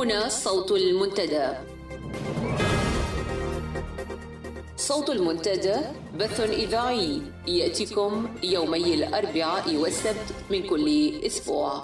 هنا صوت المنتدى. صوت المنتدى بث إذاعي يأتيكم يومي الأربعاء والسبت من كل أسبوع،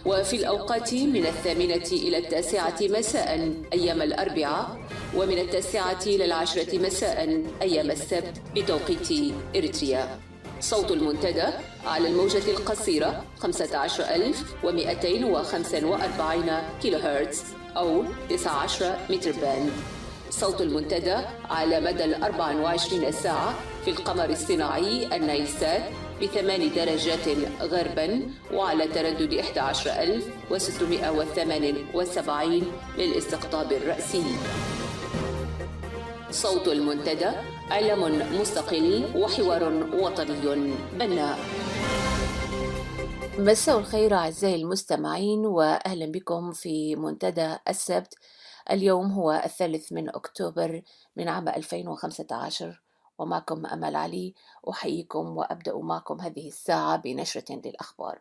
وفي الأوقات من 8 إلى 9 مساء أيام الأربعاء، ومن 9 إلى 10 مساء أيام السبت بتوقيت إريتريا. صوت المنتدى على الموجة القصيرة 15245 كيلو هرتز أو 19 متر باند. صوت المنتدى على مدى 24 ساعة في القمر الصناعي النايلسات ب8 درجات غربا، وعلى تردد 11678 للاستقطاب الرأسي. صوت المنتدى إعلام مستقل وحوار وطني بناء. مساء الخير أعزائي المستمعين، وأهلا بكم في منتدى السبت. اليوم هو 3 أكتوبر من عام 2015، ومعكم أمل علي. أحييكم وأبدأ معكم هذه الساعة بنشرة للأخبار.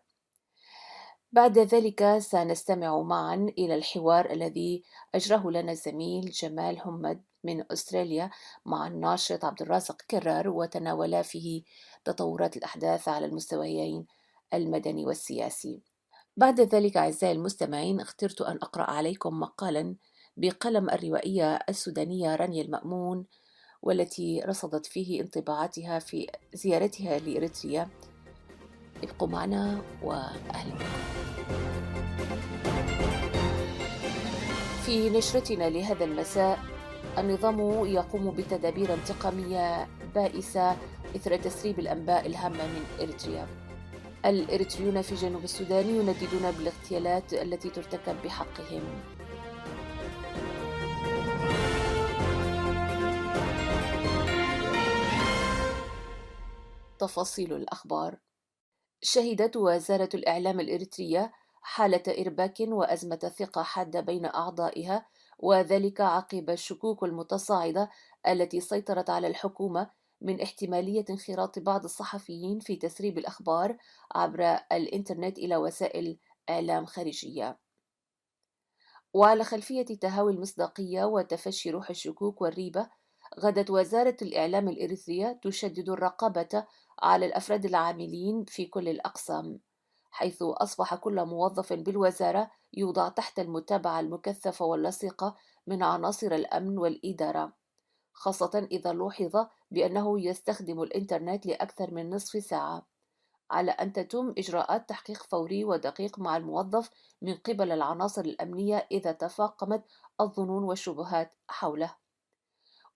بعد ذلك سنستمع معا إلى الحوار الذي أجراه لنا الزميل جمال همد من أستراليا مع الناشط عبد الرازق كرار، وتناول فيه تطورات الأحداث على المستويين المدني والسياسي. بعد ذلك أعزائي المستمعين، اخترت أن أقرأ عليكم مقالا بقلم الروائية السودانية رانيا المأمون، والتي رصدت فيه انطباعاتها في زيارتها لإريتريا. ابقوا معنا وأهلا بكم. في نشرتنا لهذا المساء، النظام يقوم بتدابير انتقامية بائسة إثر تسريب الأنباء الهامة من إريتريا. الإريتريون في جنوب السودان ينددون بالاغتيالات التي ترتكب بحقهم. تفاصيل الأخبار. شهدت وزارة الإعلام الإريترية حالة إرباك وأزمة ثقة حادة بين أعضائها، وذلك عقب الشكوك المتصاعدة التي سيطرت على الحكومة من احتمالية انخراط بعض الصحفيين في تسريب الأخبار عبر الإنترنت إلى وسائل إعلام خارجية. وعلى خلفية تهاوي المصداقية وتفشي روح الشكوك والريبة، غدت وزارة الإعلام الإريترية تشدد الرقابة على الأفراد العاملين في كل الأقسام، حيث أصبح كل موظف بالوزارة يوضع تحت المتابعة المكثفة واللصيقة من عناصر الأمن والإدارة، خاصة إذا لوحظ بأنه يستخدم الإنترنت لأكثر من نصف ساعة، على أن تتم إجراءات تحقيق فوري ودقيق مع الموظف من قبل العناصر الأمنية إذا تفاقمت الظنون والشبهات حوله.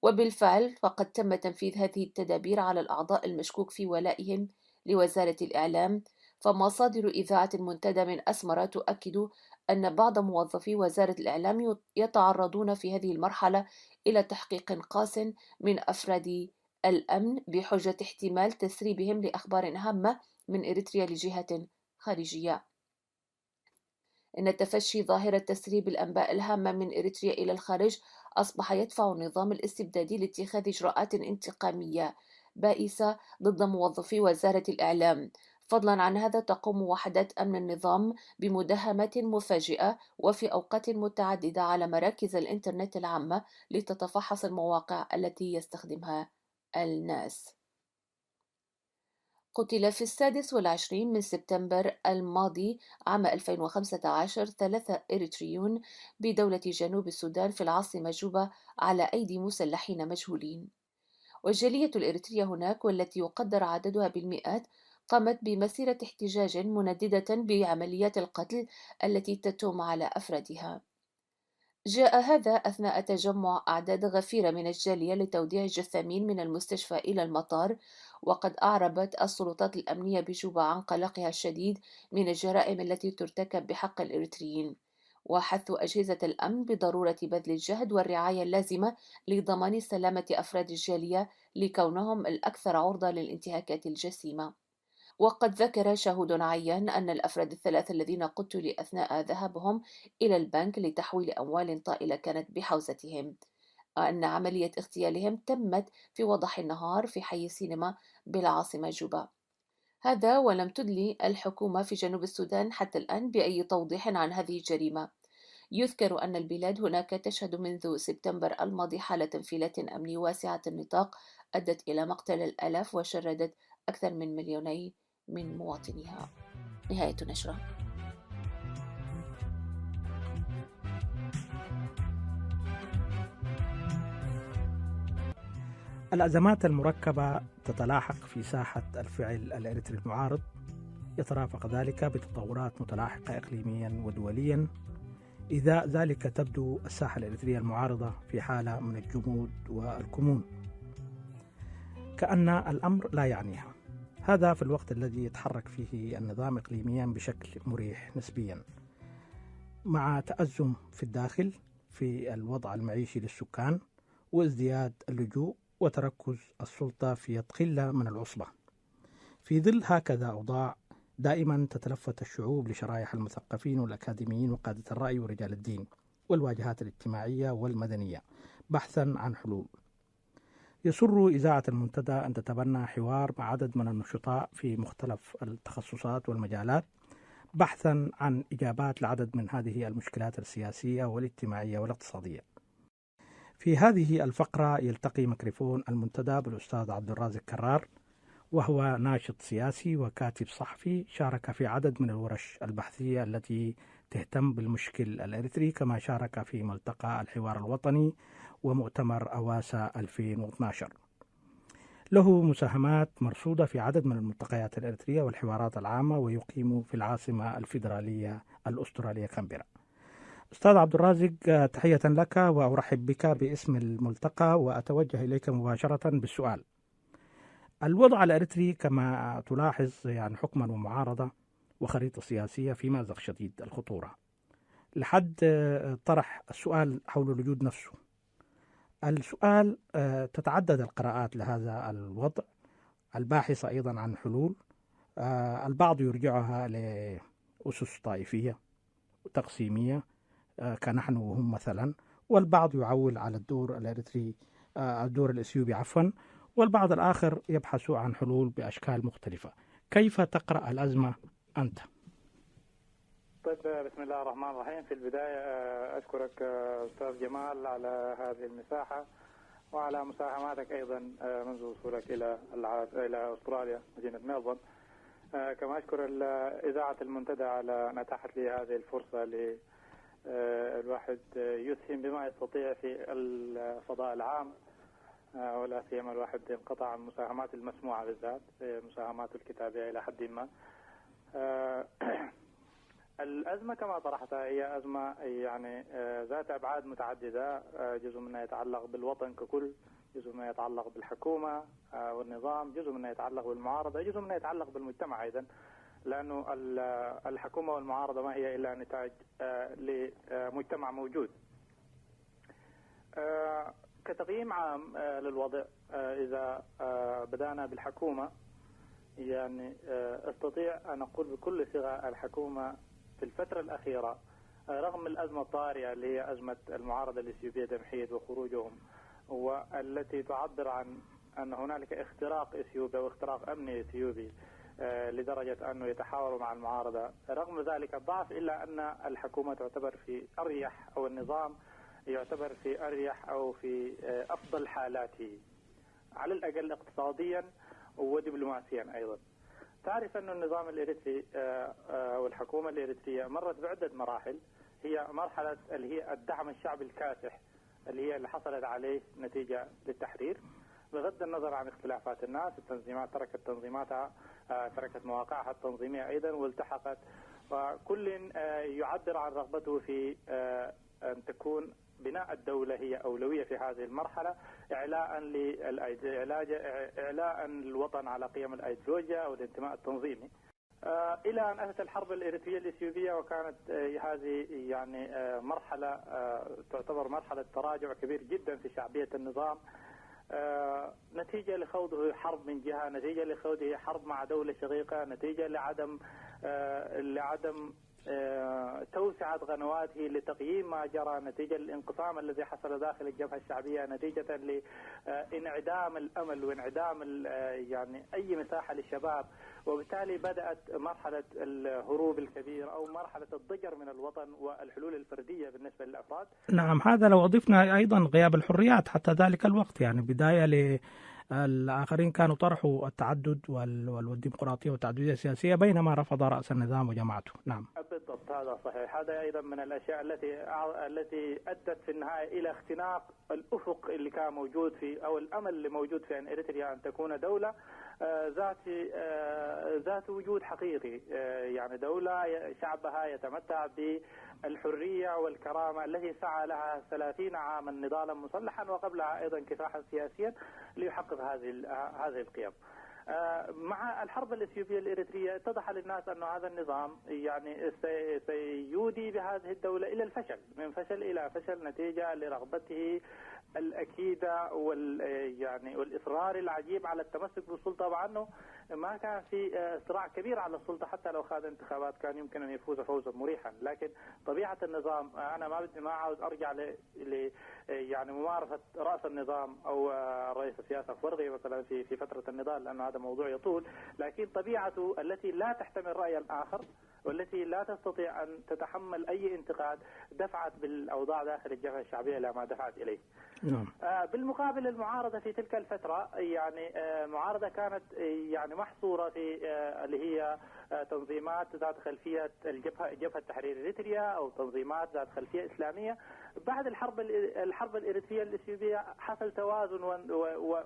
وبالفعل فقد تم تنفيذ هذه التدابير على الأعضاء المشكوك في ولائهم لوزارة الإعلام، فمصادر إذاعة المنتدى من أسمرة تؤكد أن بعض موظفي وزارة الإعلام يتعرضون في هذه المرحلة إلى تحقيق قاس من أفراد الأمن بحجة احتمال تسريبهم لأخبار هامة من إريتريا لجهة خارجية. إن تفشي ظاهرة تسريب الأنباء الهامة من إريتريا إلى الخارج أصبح يدفع النظام الاستبدادي لاتخاذ إجراءات انتقامية بائسة ضد موظفي وزارة الإعلام. فضلا عن هذا، تقوم وحدات أمن النظام بمداهمات مفاجئة وفي أوقات متعددة على مراكز الإنترنت العامة لتتفحص المواقع التي يستخدمها الناس. قتل في 26 من سبتمبر الماضي عام 2015 3 إريتريون بدولة جنوب السودان في العاصمة جوبا على أيدي مسلحين مجهولين. والجالية الإريترية هناك، والتي يقدر عددها بالمئات، قامت بمسيرة احتجاج منددة بعمليات القتل التي تتم على أفرادها. جاء هذا أثناء تجمع أعداد غفيرة من الجالية لتوديع الجثامين من المستشفى إلى المطار، وقد أعربت السلطات الأمنية بجوبا عن قلقها الشديد من الجرائم التي ترتكب بحق الإريتريين، وحث أجهزة الأمن بضرورة بذل الجهد والرعاية اللازمة لضمان سلامة أفراد الجالية لكونهم الأكثر عرضة للانتهاكات الجسيمة. وقد ذكر شاهد عيان أن الأفراد الثلاثة الذين قتلوا أثناء ذهابهم إلى البنك لتحويل أموال طائلة كانت بحوزتهم، أن عملية اغتيالهم تمت في وضح النهار في حي سينما بالعاصمة جوبا. هذا ولم تدلي الحكومة في جنوب السودان حتى الآن بأي توضيح عن هذه الجريمة. يذكر أن البلاد هناك تشهد منذ سبتمبر الماضي حالة انفلات أمني واسعة النطاق أدت إلى مقتل الآلاف وشردت أكثر من مليوني من مواطنيها. نهاية نشرة. الأزمات المركبة تتلاحق في ساحة الفعل الإريتري المعارض، يترافق ذلك بتطورات متلاحقة إقليميا ودوليا. إذا ذلك تبدو الساحة الإريترية المعارضة في حالة من الجمود والكمون، كأن الأمر لا يعنيها. هذا في الوقت الذي يتحرك فيه النظام إقليميا بشكل مريح نسبيا، مع تأزم في الداخل في الوضع المعيشي للسكان وازدياد اللجوء وتركز السلطة في يد قلة من العصبة. في ظل هكذا أوضاع دائما تتلفت الشعوب لشرائح المثقفين والأكاديميين وقادة الرأي ورجال الدين والواجهات الاجتماعية والمدنية بحثا عن حلول. يسر إذاعة المنتدى أن تتبنى حوار مع عدد من النشطاء في مختلف التخصصات والمجالات بحثا عن إجابات لعدد من هذه المشكلات السياسية والاجتماعية والاقتصادية. في هذه الفقرة يلتقي ميكروفون المنتدى بالأستاذ عبد الرازق كرار، وهو ناشط سياسي وكاتب صحفي شارك في عدد من الورش البحثية التي تهتم بالمشكل الإريتري، كما شارك في ملتقى الحوار الوطني ومؤتمر أواسا 2012. له مساهمات مرصودة في عدد من الملتقيات الإريترية والحوارات العامة، ويقيم في العاصمة الفيدرالية الأسترالية كامبرا. أستاذ عبد الرازق، تحية لك وأرحب بك باسم الملتقى، وأتوجه إليك مباشرة بالسؤال: الوضع الإريتري كما تلاحظ يعني حكما ومعارضة وخريطة سياسية في مأزق شديد الخطورة. لحد طرح السؤال حول الوجود نفسه. السؤال: تتعدد القراءات لهذا الوضع الباحثة أيضا عن حلول. البعض يرجعها لأسس طائفية وتقسيمية كنحن وهم مثلا، والبعض يعول على الدور الإريتري، الدور الإثيوبي عفوا، والبعض الآخر يبحث عن حلول بأشكال مختلفة. كيف تقرأ الأزمة أنت؟ طيب، بسم الله الرحمن الرحيم. في البداية أشكرك أستاذ جمال على هذه المساحة وعلى مساهماتك أيضا منذ وصولك إلى أستراليا مدينة ملبورن. كما أشكر إذاعة المنتدى على أن أتاحت لي هذه الفرصة الواحد يسهم بما يستطيع في الفضاء العام، ولا سيما الواحد انقطع عن المساهمات المسموعة بالذات، مساهمات الكتابية إلى حد ما. الأزمة كما طرحتها هي أزمة يعني ذات أبعاد متعددة، جزء منها يتعلق بالوطن ككل، جزء منها يتعلق بالحكومة والنظام، جزء منها يتعلق بالمعارضة، جزء منها يتعلق بالمجتمع أيضا، لأنه الحكومة والمعارضة ما هي إلا نتاج لمجتمع موجود. كتقييم عام للوضع، إذا بدأنا بالحكومة، يعني أستطيع أن أقول بكل صيغة الحكومة في الفترة الأخيرة رغم الأزمة الطارئة اللي هي أزمة المعارضة الإثيوبية تمحيد وخروجهم، والتي تعبر عن أن هنالك اختراق إثيوبيا واختراق أمني إثيوبي لدرجة أنه يتحاوروا مع المعارضة، رغم ذلك الضعف إلا أن الحكومة تعتبر في أريح، أو النظام يعتبر في أريح أو في أفضل حالاته، على الأقل اقتصاديا ودبلوماسيا أيضا. تعرف أن النظام الإريتري والحكومة الإريترية مرت بعدة مراحل. هي مرحلة اللي هي الدعم الشعبي الكاسح، اللي حصلت عليه نتيجة للتحرير، بغض النظر عن اختلافات الناس. التنظيمات تركت تنظيماتها، تركت مواقعها التنظيمية أيضا والتحقت، وكل يعبر عن رغبته في أن تكون بناء الدولة هي أولوية في هذه المرحلة، إعلاء للوطن على قيم الأيديولوجيا أو الانتماء التنظيمي، إلى أن أتت الحرب الإريترية الإثيوبية، وكانت هذه يعني مرحلة تعتبر مرحلة تراجع كبير جدا في شعبية النظام، نتيجة لخوضه حرب من جهة، نتيجة لخوضه حرب مع دولة شقيقة، نتيجة لعدم توسعة قنواته لتقييم ما جرى، نتيجة للانقسام الذي حصل داخل الجبهة الشعبية، نتيجة لانعدام الأمل وانعدام يعني أي مساحة للشباب وبالتالي بدأت مرحلة الهروب الكبير أو مرحلة الضجر من الوطن والحلول الفردية بالنسبة للأفراد. نعم، هذا لو أضفنا أيضا غياب الحريات حتى ذلك الوقت، يعني بداية الآخرين كانوا طرحوا التعدد والديمقراطية والتعددية السياسية، بينما رفض رأس النظام وجماعته. نعم بالضبط، هذا صحيح. هذا أيضا من الأشياء التي أدت في النهاية إلى اختناق الأفق اللي كان موجود في، أو الأمل اللي موجود في أن إريتريا أن تكون دولة ذات وجود حقيقي، يعني دولة شعبها يتمتع بالحرية والكرامة التي سعى لها 30 عاما نضالا مسلحا وقبلها أيضا كفاحا سياسيا ليحقق هذه القيم. مع الحرب الإثيوبية الإريترية اتضح للناس أن هذا النظام يعني سيودي بهذه الدولة إلى الفشل، من فشل إلى فشل، نتيجة لرغبته الأكيدة والإصرار العجيب على التمسك بالسلطة، وعنه ما كان في صراع كبير على السلطة. حتى لو خاض انتخابات كان يمكن أن يفوز فوزا مريحا، لكن طبيعة النظام، أنا ما عاوز أرجع يعني ممارسة رأس النظام أو رئيس السياسة فرغي مثلا في فترة النضال، لأن هذا موضوع يطول، لكن طبيعته التي لا تحتمل رأيا آخر والتي لا تستطيع أن تتحمل أي انتقاد دفعت بالأوضاع داخل الجبهة الشعبية إلى ما دفعت إليه. بالمقابل المعارضة في تلك الفترة، يعني معارضة كانت يعني محصورة في اللي هي تنظيمات ذات خلفية الجبهة التحرير الإريتريا أو تنظيمات ذات خلفية إسلامية. بعد الحرب الإريترية الإثيوبية حصل توازن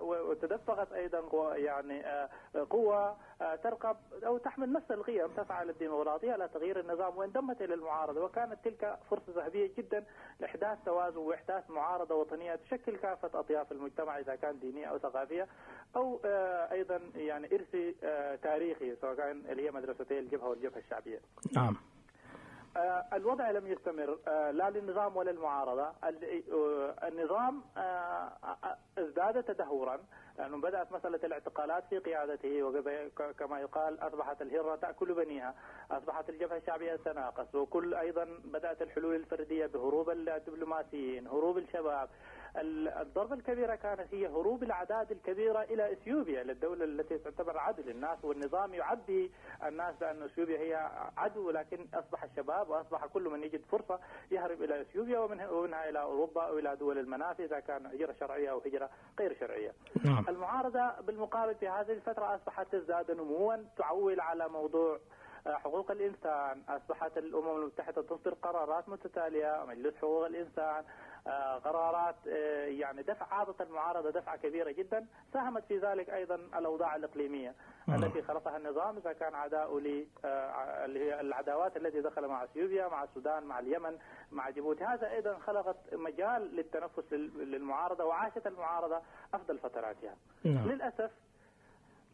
وتدفقت أيضا يعني قوة ترقب أو تحمل نفس القيم، تسعى للديمقراطية على تغيير النظام، وانضمت إلى المعارضة، وكانت تلك فرصة ذهبية جدا لإحداث توازن وإحداث معارضة وطنية تشكل كافة أطياف المجتمع، إذا كان دينية أو ثقافية أو أيضا يعني إرثي تاريخي، سواء كان اللي هي مدرستي الجبهة والجبهة الشعبية. نعم. الوضع لم يستمر لا للنظام ولا المعارضة. النظام ازداد تدهورا، لأنه بدأت مسألة الاعتقالات في قيادته، وكما يقال أصبحت الهرة تأكل بنيها، أصبحت الجبهة الشعبية تتناقص، وكل أيضا بدأت الحلول الفردية بهروب الدبلوماسيين، هروب الشباب. الضربة الكبيرة كانت هي هروب الأعداد الكبيرة إلى إثيوبيا، للدولة التي تعتبر عدو للناس، والنظام يعبي الناس بأن إثيوبيا هي عدو، لكن أصبح الشباب وأصبح كل من يجد فرصة يهرب إلى إثيوبيا ومنها إلى أوروبا أو إلى دول المنافذ، إذا كان هجرة شرعية أو هجرة غير شرعية. المعارضة بالمقابل في هذه الفترة أصبحت تزداد نموا، تعول على موضوع حقوق الإنسان. أصبحت الأمم المتحدة تصدر قرارات متتالية، مجلس حقوق الإنسان، قرارات يعني عاطت المعارضة دفعة كبيرة جدا. ساهمت في ذلك أيضا الأوضاع الإقليمية التي خلقها النظام، إذا كان عداء اللي هي العداوات التي دخل مع اثيوبيا، مع السودان، مع اليمن، مع جيبوتي. هذا أيضا خلقت مجال للتنفس للمعارضة، وعاشت المعارضة أفضل فتراتها. للأسف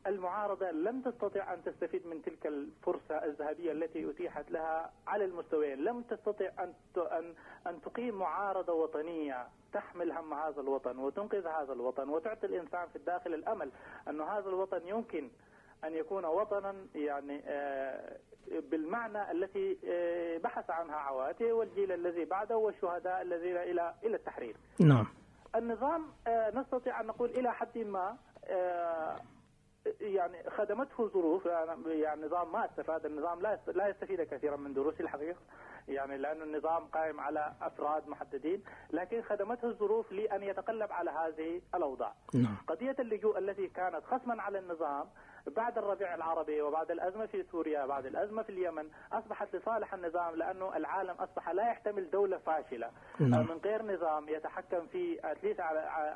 المعارضة لم تستطع أن تستفيد من تلك الفرصة الذهبية التي أتيحت لها على المستويين. لم تستطع أن تقيم معارضة وطنية تحمل هم هذا الوطن وتنقذ هذا الوطن وتعطي الإنسان في الداخل الأمل أن هذا الوطن يمكن أن يكون وطنا يعني بالمعنى التي بحث عنها عواته والجيل الذي بعده والشهداء الذين إلى التحرير. نعم. النظام نستطيع أن نقول إلى حد ما يعني خدمته ظروف، يعني النظام ما استفاد، النظام لا يستفيد كثيرا من دروس الحقيقة، يعني لأن النظام قائم على أفراد محددين، لكن خدمته الظروف لأن يتقلب على هذه الأوضاع. قضية اللجوء التي كانت خصما على النظام بعد الربيع العربي وبعد الأزمة في سوريا، بعد الأزمة في اليمن، أصبحت لصالح النظام، لأنه العالم أصبح لا يحتمل دولة فاشلة من غير نظام يتحكم في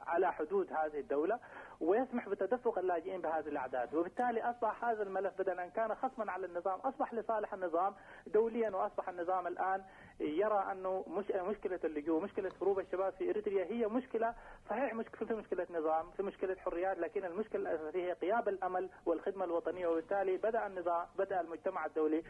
على حدود هذه الدولة ويسمح بتدفق اللاجئين بهذه الأعداد. وبالتالي أصبح هذا الملف بدلا أن كان خصما على النظام أصبح لصالح النظام دوليا، وأصبح النظام الآن يرى أنه مشكلة اللجوء، مشكلة هروب الشباب في إريتريا هي مشكلة صحيح، في مشكلة نظام، في مشكلة حريات، لكن المشكلة الأساسية هي غياب الأمل والخدمة الوطنية. وبالتالي بدأ المجتمع الدولي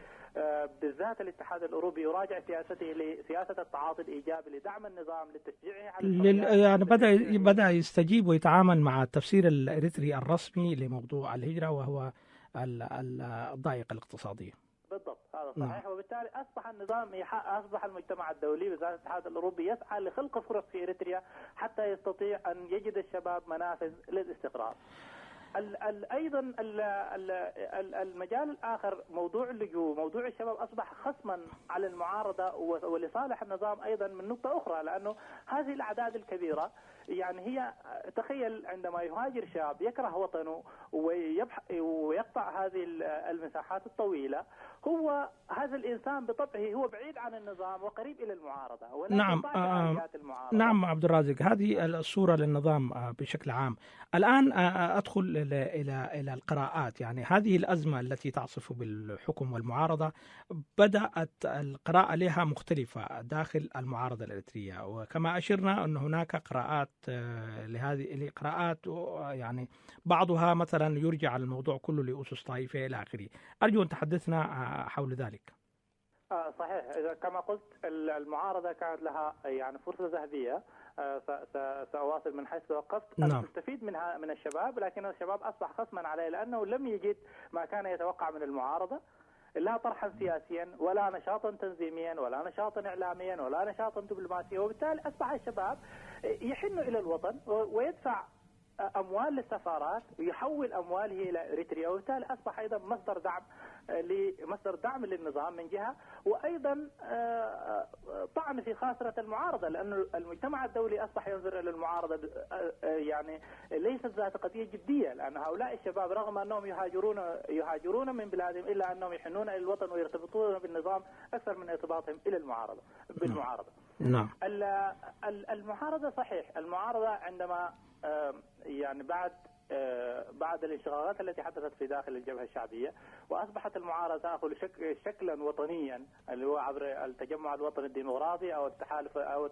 بالذات الاتحاد الأوروبي يراجع سياسته لسياسة التعاطي الإيجابي لدعم النظام، لتشجيعه على يعني بدأ يستجيب ويتعامل مع التفسير الإريتري الرسمي لموضوع الهجرة، وهو الضائقة الاقتصادية. بالضبط، هذا صحيح. وبالتالي أصبح المجتمع الدولي بالذات الاتحاد الأوروبي يسعى لخلق فرص في إريتريا حتى يستطيع أن يجد الشباب منافذ للاستقرار. أيضا المجال الآخر موضوع اللجوء، موضوع الشباب أصبح خصما على المعارضة ولصالح النظام أيضا من نقطة أخرى، لأنه هذه الأعداد الكبيرة يعني هي، تخيل عندما يهاجر شاب يكره وطنه ويقطع هذه المساحات الطويلة، هو هذا الإنسان بطبعه هو بعيد عن النظام وقريب إلى المعارضة، ولكن نعم. المعارضة. نعم عبد الرازق، هذه الصورة للنظام بشكل عام. الآن أدخل إلى القراءات. يعني هذه الأزمة التي تعصف بالحكم والمعارضة بدأت القراءة لها مختلفة داخل المعارضة الإريترية، وكما أشرنا أن هناك قراءات لهذه القراءات، يعني بعضها مثلا يرجع الموضوع كله لأسس طائفية إلى آخره. أرجو أن تحدثنا حول ذلك. صحيح، إذا كما قلت المعارضة كانت لها يعني فرصة ذهبية. سأواصل من حيث توقفت. نعم. تستفيد منها من الشباب، لكن الشباب أصبح خصما عليه، لأنه لم يجد ما كان يتوقع من المعارضة، لا طرحا سياسيا ولا نشاطا تنظيميا ولا نشاطا إعلاميا ولا نشاطا دبلوماسيا، وبالتالي أصبح الشباب يحن إلى الوطن ويدفع أموال للسفارات ويحول أمواله إلى إريتريا، وبالتالي أصبح أيضا مصدر دعم للنظام من جهة، وأيضا طعن في خاصرة المعارضة، لأن المجتمع الدولي أصبح ينظر إلى المعارضة يعني ليست ذات قضية جدية، لأن هؤلاء الشباب رغم أنهم يهاجرون من بلادهم إلا أنهم يحنون إلى الوطن ويرتبطون بالنظام أكثر من ارتباطهم إلى بالمعارضة. نعم. المعارضة صحيح، المعارضة عندما يعني بعد الانشقاقات التي حدثت في داخل الجبهة الشعبية، وأصبحت المعارضة تأخذ شكلا وطنيا اللي هو عبر التجمع الوطني الديمقراطي أو التحالف أو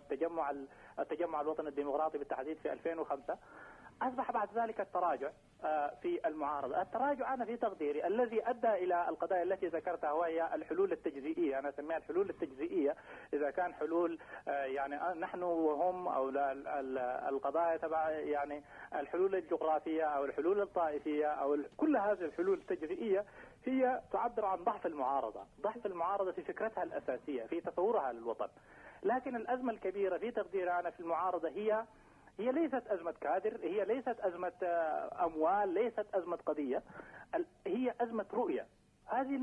التجمع الوطني الديمقراطي بالتحديد في 2005. أصبح بعد ذلك التراجع في المعارضة. التراجع أنا في تقديري الذي أدى إلى القضايا التي ذكرتها، وهي الحلول التجزئية. أنا أسميها الحلول التجزئية. إذا كان حلول يعني نحن وهم، أو القضايا تبع يعني الحلول الجغرافية أو الحلول الطائفية أو كل هذه الحلول التجزئية هي تعبر عن ضعف المعارضة في فكرتها الأساسية، في تصورها للوطن. لكن الأزمة الكبيرة في تقديري أنا في المعارضة هي ليست أزمة كادر، هي ليست أزمة أموال، ليست أزمة قضية، هي أزمة رؤية. هذه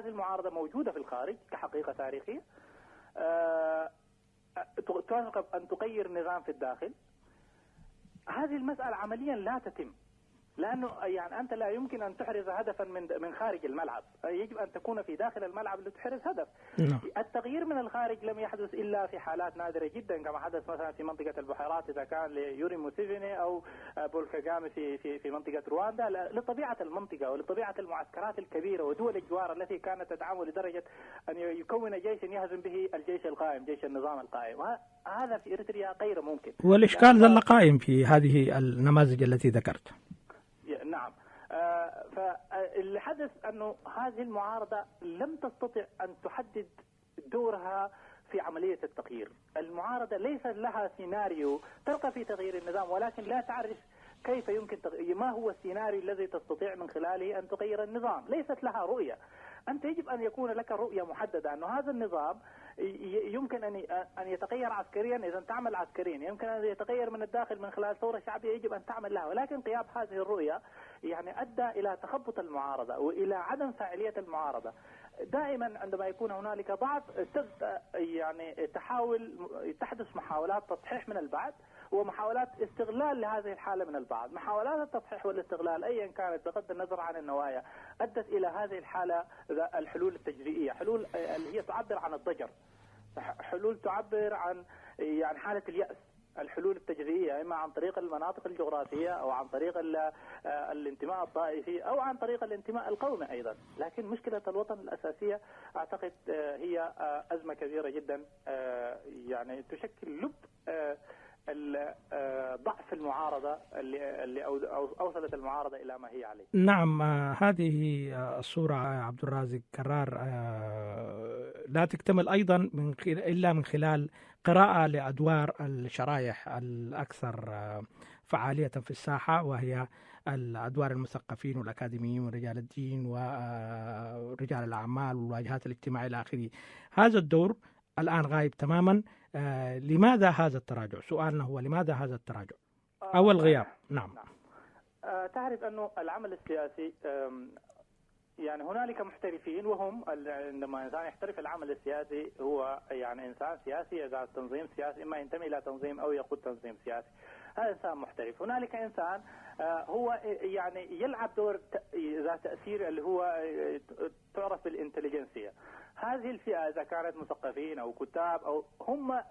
المعارضة موجودة في الخارج كحقيقة تاريخية، ترغب أن تغير نظام في الداخل. هذه المسألة عمليا لا تتم، لأنه يعني أنت لا يمكن أن تحرز هدفا من خارج الملعب، يجب أن تكون في داخل الملعب لتحرز هدف. التغيير من الخارج لم يحدث إلا في حالات نادرة جدا، كما حدث مثلا في منطقة البحيرات إذا كان ليوري موسيفيني أو بول كاغامي في منطقة رواندا، لطبيعة المنطقة ولطبيعة المعسكرات الكبيرة ودول الجوار التي كانت تدعمه لدرجة أن يكون جيشا يهزم به الجيش القائم، جيش النظام القائم. هذا في إريتريا غير ممكن، والإشكال ظل قائم في هذه النماذج التي ذكرت. نعم. فاللي حدث أنه هذه المعارضة لم تستطع أن تحدد دورها في عملية التغيير. المعارضة ليس لها سيناريو ترقى في تغيير النظام، ولكن لا تعرف كيف يمكن ما هو السيناريو الذي تستطيع من خلاله أن تغير النظام. ليست لها رؤية. أنت يجب أن يكون لك رؤية محددة أنه هذا النظام يمكن أن يتغير عسكريا إذا تعمل عسكريا، يمكن أن يتغير من الداخل من خلال ثورة شعبية يجب أن تعمل لها، ولكن غياب هذه الرؤية يعني أدى إلى تخبط المعارضة وإلى عدم فاعلية المعارضة. دائما عندما يكون هنالك ضعف يعني تحدث محاولات تصحيح من البعض ومحاولات استغلال لهذه الحالة من البعض. محاولات التصحيح والاستغلال أيا كانت بغض النظر عن النوايا أدت إلى هذه الحالة، الحلول التجريئية، حلول اللي هي تعبر عن الضجر، حلول تعبر عن يعني حالة اليأس. الحلول التجريئية إما عن طريق المناطق الجغرافية أو عن طريق الانتماء الطائفي أو عن طريق الانتماء القومي أيضا. لكن مشكلة الوطن الأساسية أعتقد هي أزمة كبيرة جدا يعني تشكل لب ضعف المعارضة اللي أوصلت المعارضة إلى ما هي عليه. نعم، هذه الصورة عبد الرازق كرار لا تكتمل أيضا إلا من خلال قراءة لأدوار الشرائح الأكثر فعالية في الساحة، وهي الأدوار المثقفين والأكاديميين ورجال الدين ورجال الأعمال والواجهات الاجتماعية إلى آخره. هذا الدور الآن غايب تماما. لماذا هذا التراجع؟ سؤالنا هو لماذا هذا التراجع أو الغياب؟ نعم. تعرف أنه العمل السياسي يعني هنالك محترفين، وهم عندما إنسان يحترف العمل السياسي هو يعني إنسان سياسي إذا تنظيم سياسي، إما ينتمي إلى تنظيم أو يقود تنظيم سياسي، هذا إنسان محترف. هنالك إنسان هو يعني يلعب دور ذات تأثير اللي هو تعرف بالإنتليجنسية. هذه الفئة إذا كانت مثقفين أو كتاب أو هم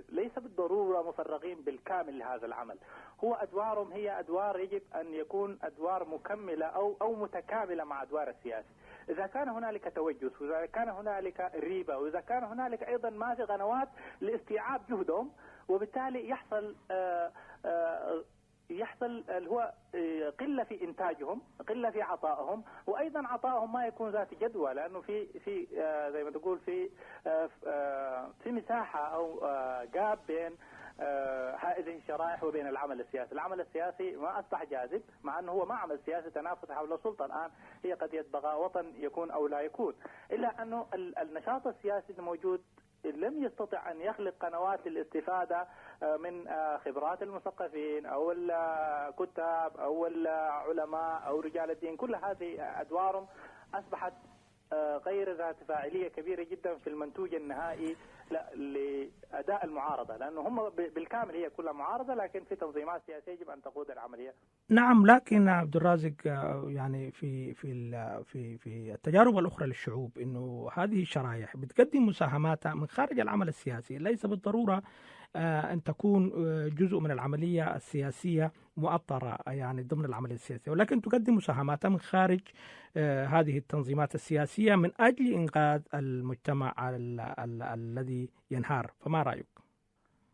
ليس بالضرورة مفرغين بالكامل لهذا العمل، هو أدوارهم هي أدوار يجب أن يكون أدوار مكملة أو متكاملة مع أدوار السياسي. إذا كان هنالك توجس، وإذا كان هنالك ريبة، وإذا كان هنالك أيضا ما في قنوات لاستيعاب جهدهم، وبالتالي يحصل اللي هو قلة في إنتاجهم، قلة في عطائهم، وأيضا عطائهم ما يكون ذات جدوى، لأنه في زي ما تقول في مساحة أو جاب بين هذه الشرائح وبين العمل السياسي. العمل السياسي ما أصبح جاذب، مع أنه هو ما عمل سياسي تنافس حول السلطة الآن، هي قد يتبغى وطن يكون أو لا يكون، إلا أنه النشاط السياسي الموجود لم يستطع أن يخلق قنوات للاستفادة من خبرات المثقفين أو الكتاب أو العلماء أو رجال الدين. كل هذه أدوارهم أصبحت غير ذات فاعلية كبيرة جدا في المنتوج النهائي لأداء المعارضة، لأنه هم بالكامل هي كلها معارضة، لكن في تنظيمات سياسية يجب أن تقود العملية. نعم، لكن عبد الرازق يعني في التجارب الأخرى للشعوب إنه هذه الشرائح بتقدم مساهماتها من خارج العمل السياسي، ليس بالضرورة أن تكون جزء من العملية السياسية مؤطرة يعني ضمن العملية السياسية، ولكن تقدم مساهماتها من خارج هذه التنظيمات السياسية من أجل إنقاذ المجتمع الذي ينهار. فما رأيك؟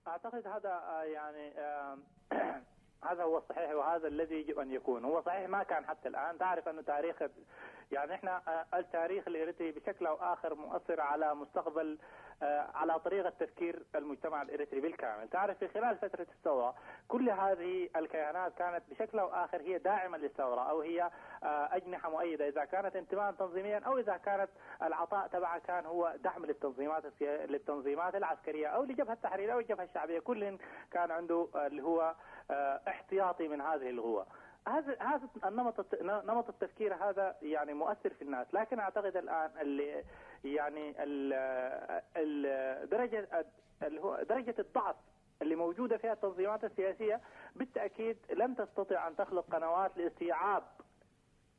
أعتقد هذا يعني هذا هو الصحيح، وهذا الذي يجب أن يكون. هو صحيح ما كان حتى الآن. تعرف أنه تاريخ يعني إحنا التاريخ الإريتري بشكل أو آخر مؤثر على مستقبل على طريقة تفكير المجتمع الإريتري بالكامل. تعرف في خلال فترة الثورة كل هذه الكيانات كانت بشكل أو آخر هي داعمة للثورة، أو هي أجنحة مؤيدة، إذا كانت انتماء تنظيميا أو إذا كانت العطاء تبعها كان هو دعم للتنظيمات العسكرية أو لجبهة التحرير أو الجبهة الشعبية. كل كان عنده اللي هو احتياطي من هذه القوى. هذا نمط التفكير هذا يعني مؤثر في الناس، لكن اعتقد الان اللي يعني درجه الضعف اللي موجوده فيها التنظيمات السياسيه بالتاكيد لن تستطيع ان تخلق قنوات لاستيعاب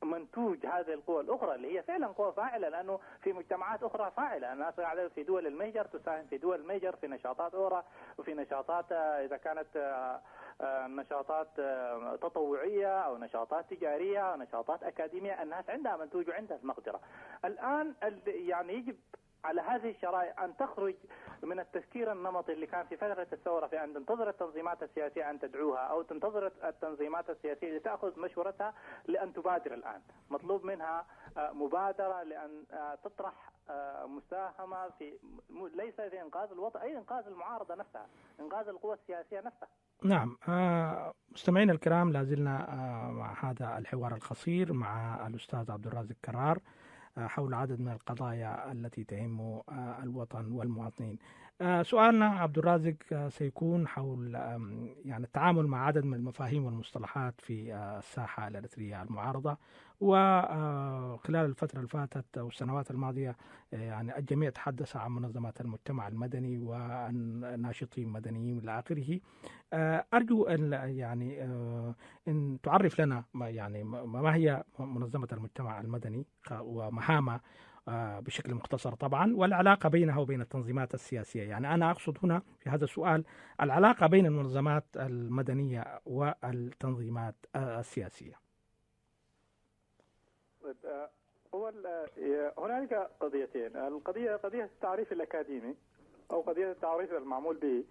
منتوج هذه القوى الأخرى اللي هي فعلا قوى فاعلة، لأنه في مجتمعات أخرى فاعلة. الناس في دول الميجر تساهم في دول الميجر في نشاطات أخرى، وفي نشاطات إذا كانت نشاطات تطوعية أو نشاطات تجارية أو نشاطات أكاديمية، الناس عندها منتوج وعندها المقدرة. الآن يعني يجب على هذه الشرائح أن تخرج من التفكير النمطي اللي كان في فترة الثورة، في أن تنتظر التنظيمات السياسية أن تدعوها أو تنتظر التنظيمات السياسية لتأخذ مشورتها، لأن تبادر. الآن مطلوب منها مبادرة لأن تطرح مساهمة في ليس في إنقاذ الوطن، أي إنقاذ المعارضة نفسها، إنقاذ القوى السياسية نفسها. نعم، مستمعينا الكرام، لازلنا مع هذا الحوار القصير مع الأستاذ عبد الرازق كرار حول عدد من القضايا التي تهم الوطن والمواطنين. سؤالنا عبد الرازق سيكون حول يعني التعامل مع عدد من المفاهيم والمصطلحات في الساحة الإريترية المعارضة، وخلال الفترة اللي فاتت والسنوات الماضية يعني الجميع تحدث عن منظمات المجتمع المدني والناشطين المدنيين إلى آخره. أرجو أن يعني أن تعرف لنا ما هي منظمة المجتمع المدني ومهامها بشكل مختصر طبعا، والعلاقة بينها وبين التنظيمات السياسية. يعني أنا أقصد هنا في هذا السؤال العلاقة بين المنظمات المدنية والتنظيمات السياسية. هنالك قضيتين. قضية التعريف الأكاديمي أو قضية التعريف المعمول به،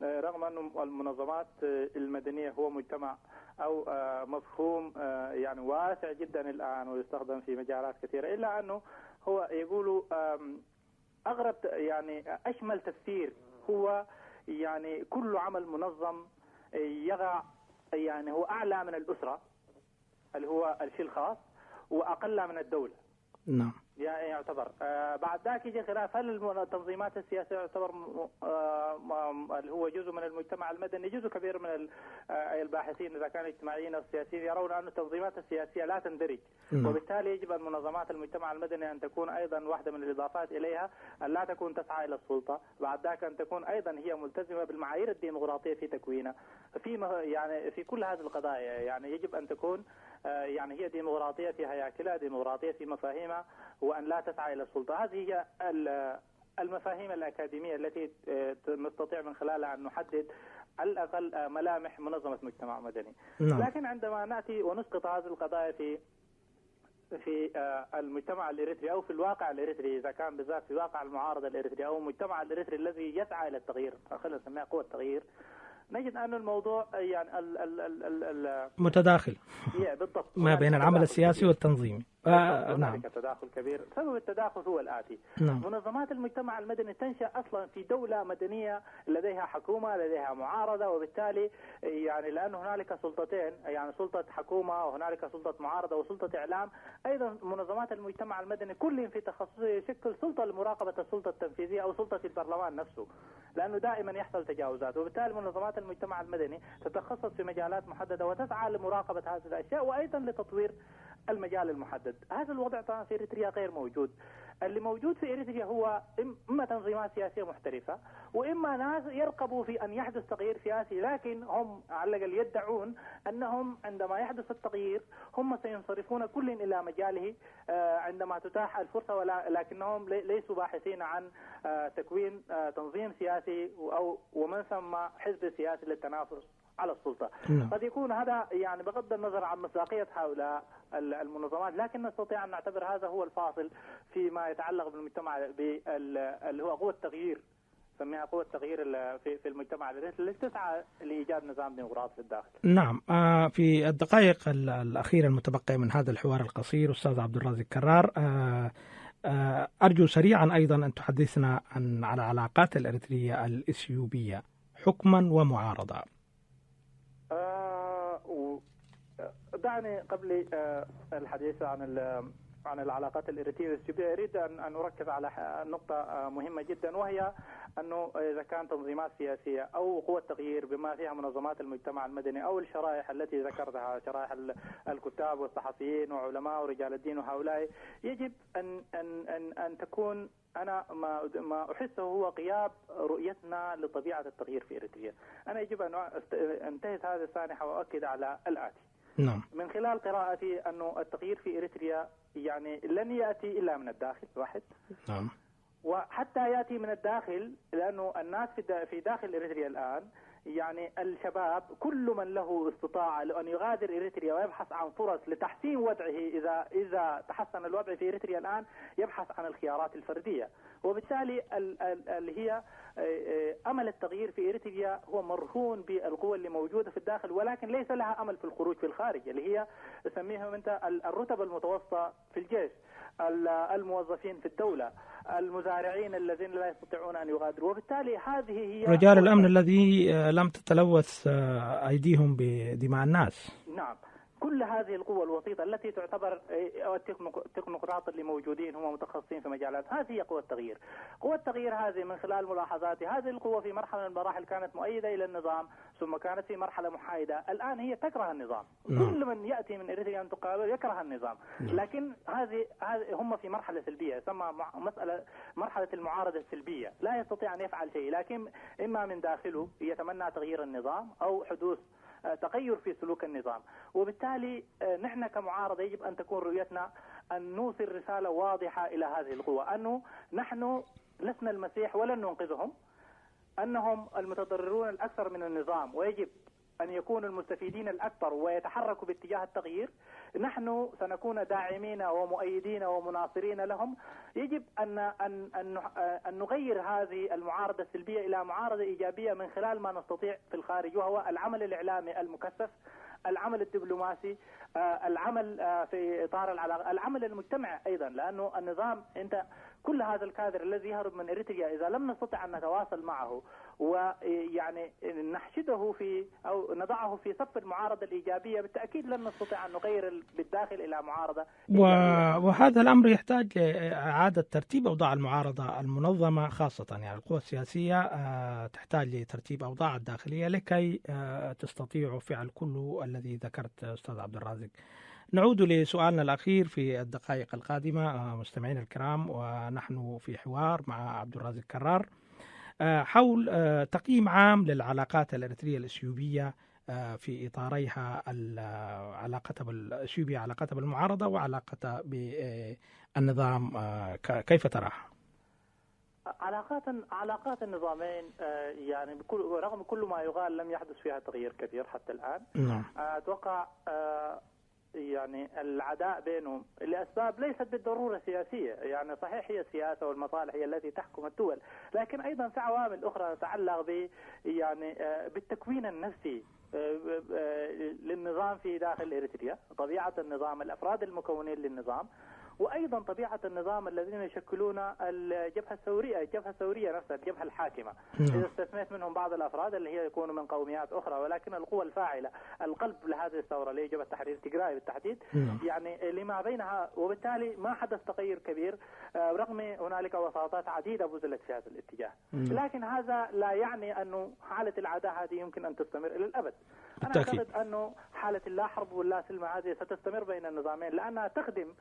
رغم أن المنظمات المدنية هو مجتمع أو مفهوم يعني واسع جدا الآن ويستخدم في مجالات كثيرة، إلا أنه هو يقول أغرب يعني أشمل تفسير هو يعني كل عمل منظم يقع يعني هو أعلى من الأسرة اللي هو الشيء الخاص وأقل من الدولة. نعم. يعتبر بعد ذاك يجي خلاف هل التنظيمات السياسية يعتبر اللي هو جزء من المجتمع المدني. جزء كبير من الباحثين إذا كانوا اجتماعيين أو سياسيين يرون أن التنظيمات السياسية لا تندرج، وبالتالي يجب أن منظمات المجتمع المدني أن تكون أيضا واحدة من الإضافات إليها، أن لا تكون تسعى إلى السلطة، بعد ذاك أن تكون أيضا هي ملتزمة بالمعايير الديمقراطية في تكوينها يعني في كل هذه القضايا. يعني يجب أن تكون يعني هي ديمقراطية في هياكلها، ديمقراطية في مفاهيمها، وأن لا تسعى إلى السلطة. هذه هي المفاهيم الأكاديمية التي نستطيع من خلالها أن نحدد على الأقل ملامح منظمة مجتمع مدني. لكن عندما نأتي ونسقط هذه القضايا في المجتمع الإريتري أو في الواقع الإريتري، إذا كان بالذات في واقع المعارضة الإريتري أو المجتمع الإريتري الذي يسعى إلى التغيير، خلينا نسميها قوة التغيير، نجد أن الموضوع يعني متداخل بالضبط ما بين العمل السياسي والتنظيمي. نعم. تداخل كبير. سبب التداخل هو الآتي. منظمات المجتمع المدني تنشأ أصلا في دولة مدنية لديها حكومة، لديها معارضة، وبالتالي يعني لأن هنالك سلطتين، يعني سلطة حكومة وهنالك سلطة معارضة وسلطة إعلام، أيضا منظمات المجتمع المدني كل في تخصصه يشكل سلطة لمراقبة السلطة التنفيذية أو سلطة البرلمان نفسه، لأنه دائما يحصل تجاوزات، وبالتالي منظمات المجتمع المدني تتخصص في مجالات محددة وتسعى لمراقبة هذه الأشياء وأيضا لتطوير المجال المحدد. هذا الوضع طبعا في إريتريا غير موجود. اللي موجود في إريتريا هو إما تنظيمات سياسية محترفة، وإما ناس يرقبوا في أن يحدث تغيير سياسي، لكن هم على الأقل يدعون أنهم عندما يحدث التغيير هم سينصرفون كل إلى مجاله عندما تتاح الفرصة، ولكنهم ليسوا باحثين عن تكوين تنظيم سياسي أو ومن ثم حزب سياسي للتنافس على السلطة. قد يكون هذا يعني بغض النظر عن مصداقية هؤلاء المنظمات، لكن نستطيع أن نعتبر هذا هو الفاصل فيما يتعلق بالمجتمع اللي هو قوة التغيير، سميها قوة التغيير في المجتمع التي تسعى لإيجاد نظام ديمقراطي في الداخل. نعم. في الدقائق الأخيرة المتبقية من هذا الحوار القصير أستاذ عبد الرازق كرار، أرجو سريعا أيضا أن تحدثنا على علاقات الإريترية الإثيوبية حكما ومعارضة. دعني قبل الحديث عن العلاقات الإريترية الإثيوبية أريد أن أركز على نقطة مهمة جدا، وهي أنه إذا كان تنظيمات سياسية أو قوة تغيير بما فيها منظمات المجتمع المدني أو الشرائح التي ذكرتها، شرائح الكتاب والصحفيين وعلماء ورجال الدين وهؤلاء، يجب أن تكون أنا ما أحسه هو غياب رؤيتنا لطبيعة التغيير في إريتريا. أنا يجب أن أنتهز هذه السانحة وأؤكد على الآتي. نعم. من خلال قراءتي أنه التغيير في إريتريا يعني لن يأتي إلا من الداخل واحد. نعم. وحتى يأتي من الداخل لأنه الناس في داخل إريتريا الآن، يعني الشباب كل من له استطاعة أن يغادر إريتريا ويبحث عن فرص لتحسين وضعه، إذا تحسن الوضع في إريتريا الآن يبحث عن الخيارات الفردية، وبالتالي اللي هي أمل التغيير في إريتريا هو مرهون بالقوة اللي موجودة في الداخل، ولكن ليس لها أمل في الخروج في الخارج، اللي هي تسميهم أنت الرتب المتوسطة في الجيش، الموظفين في الدولة، المزارعين الذين لا يستطيعون أن يغادروا، وبالتالي هذه هي رجال الأمن الذي لم تتلوث أيديهم بدماء الناس. نعم. كل هذه القوة الوسيطة التي تعتبر التكنوقراط اللي موجودين هم متخصصين في مجالات، هذه هي قوة التغيير. قوة التغيير هذه من خلال ملاحظاتي، هذه القوة في مرحلة من المراحل كانت مؤيدة إلى النظام، ثم كانت في مرحلة محايدة، الآن هي تكره النظام. كل من يأتي من إريتريا أن تقابل يكره النظام، لكن هذه هم في مرحلة سلبية، يسمى مرحلة المعارضة السلبية، لا يستطيع أن يفعل شيء، لكن إما من داخله يتمنى تغيير النظام أو حدوث تغير في سلوك النظام، وبالتالي نحن كمعارضة يجب أن تكون رؤيتنا أن نوصل رسالة واضحة إلى هذه القوة، أنه نحن لسنا المسيح ولن ننقذهم، أنهم المتضررون الأكثر من النظام ويجب أن يكونوا المستفيدين الأكثر ويتحركوا باتجاه التغيير، نحن سنكون داعمين ومؤيدين ومناصرين لهم. يجب أن نغير هذه المعارضة السلبية إلى معارضة إيجابية من خلال ما نستطيع في الخارج، وهو العمل الإعلامي المكثف، العمل الدبلوماسي، العمل في إطار العلاقة، العمل المجتمعي أيضا، لأنه النظام أنت كل هذا الكادر الذي يهرب من إريتريا إذا لم نستطع أن نتواصل معه ويعني نحشده في أو نضعه في صف المعارضة الإيجابية، بالتأكيد لن نستطيع أن نغير بالداخل إلى معارضة إيجابية. وهذا الأمر يحتاج لإعادة ترتيب أوضاع المعارضة المنظمة، خاصة يعني القوى السياسية تحتاج لترتيب أوضاع الداخلية لكي تستطيع فعل كل الذي ذكرت أستاذ عبد الرازق. نعود لسؤالنا الأخير في الدقائق القادمة مستمعين الكرام، ونحن في حوار مع عبد الرازق كرار حول تقييم عام للعلاقات الإريترية الإثيوبية في إطاريها علاقتها بالإثيوبيا، علاقتها بالمعارضة وعلاقتها بالنظام، كيف تراها؟ علاقات النظامين يعني رغم كل ما يقال لم يحدث فيها تغيير كبير حتى الآن. أتوقع يعني العداء بينهم لأسباب ليست بالضرورة سياسية، يعني صحيح هي السياسة والمصالح هي التي تحكم الدول، لكن أيضا في عوامل أخرى تتعلق يعني بالتكوين النفسي للنظام في داخل إريتريا، طبيعة النظام، الأفراد المكونين للنظام، وأيضا طبيعة النظام الذين يشكلون الجبهة الثورية نفسها، الجبهة الحاكمة. إذا استثنيت منهم بعض الأفراد اللي هي يكونوا من قوميات أخرى، ولكن القوى الفاعلة القلب لهذه الثورة اللي هي جبهة تحرير تيغراي بالتحديد، يعني لما بينها، وبالتالي ما حدث تغير كبير رغم هنالك وساطات عديدة بذلت في هذا الاتجاه. لكن هذا لا يعني أنه حالة العداء هذه يمكن أن تستمر إلى الأبد. أنا أعتقد أنه حالة اللا حرب واللا سلم هذه ستستمر بين النظامين، لأنها تخدم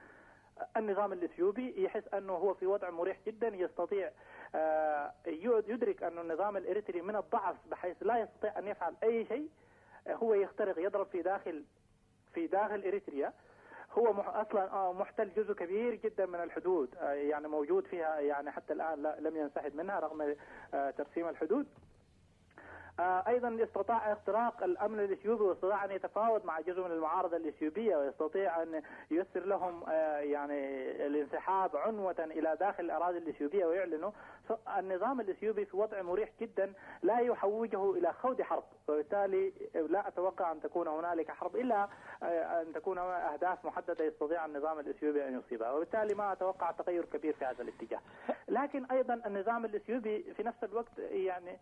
النظام الإثيوبي، يحس أنه هو في وضع مريح جدا، يستطيع يدرك أن النظام الإريتري من الضعف بحيث لا يستطيع أن يفعل أي شيء، هو يخترق يضرب في داخل إريتريا، هو أصلا محتل جزء كبير جدا من الحدود، يعني موجود فيها، يعني حتى الآن لم ينسحب منها رغم ترسيم الحدود. أيضا استطاع اختراق الأمن الإثيوبي، واستطاع أن يتفاوض مع جزء من المعارضة الإثيوبية، ويستطيع أن ييسر لهم يعني الانسحاب عنوة إلى داخل الأراضي الإثيوبية ويعلنوا. النظام الإثيوبي في وضع مريح جدا لا يحوجه إلى خوض حرب، وبالتالي لا أتوقع أن تكون هنالك حرب إلا أن تكون أهداف محددة يستطيع النظام الإثيوبي أن يصيبها، وبالتالي ما أتوقع تغير كبير في هذا الاتجاه. لكن أيضا النظام الإثيوبي في نفس الوقت يعني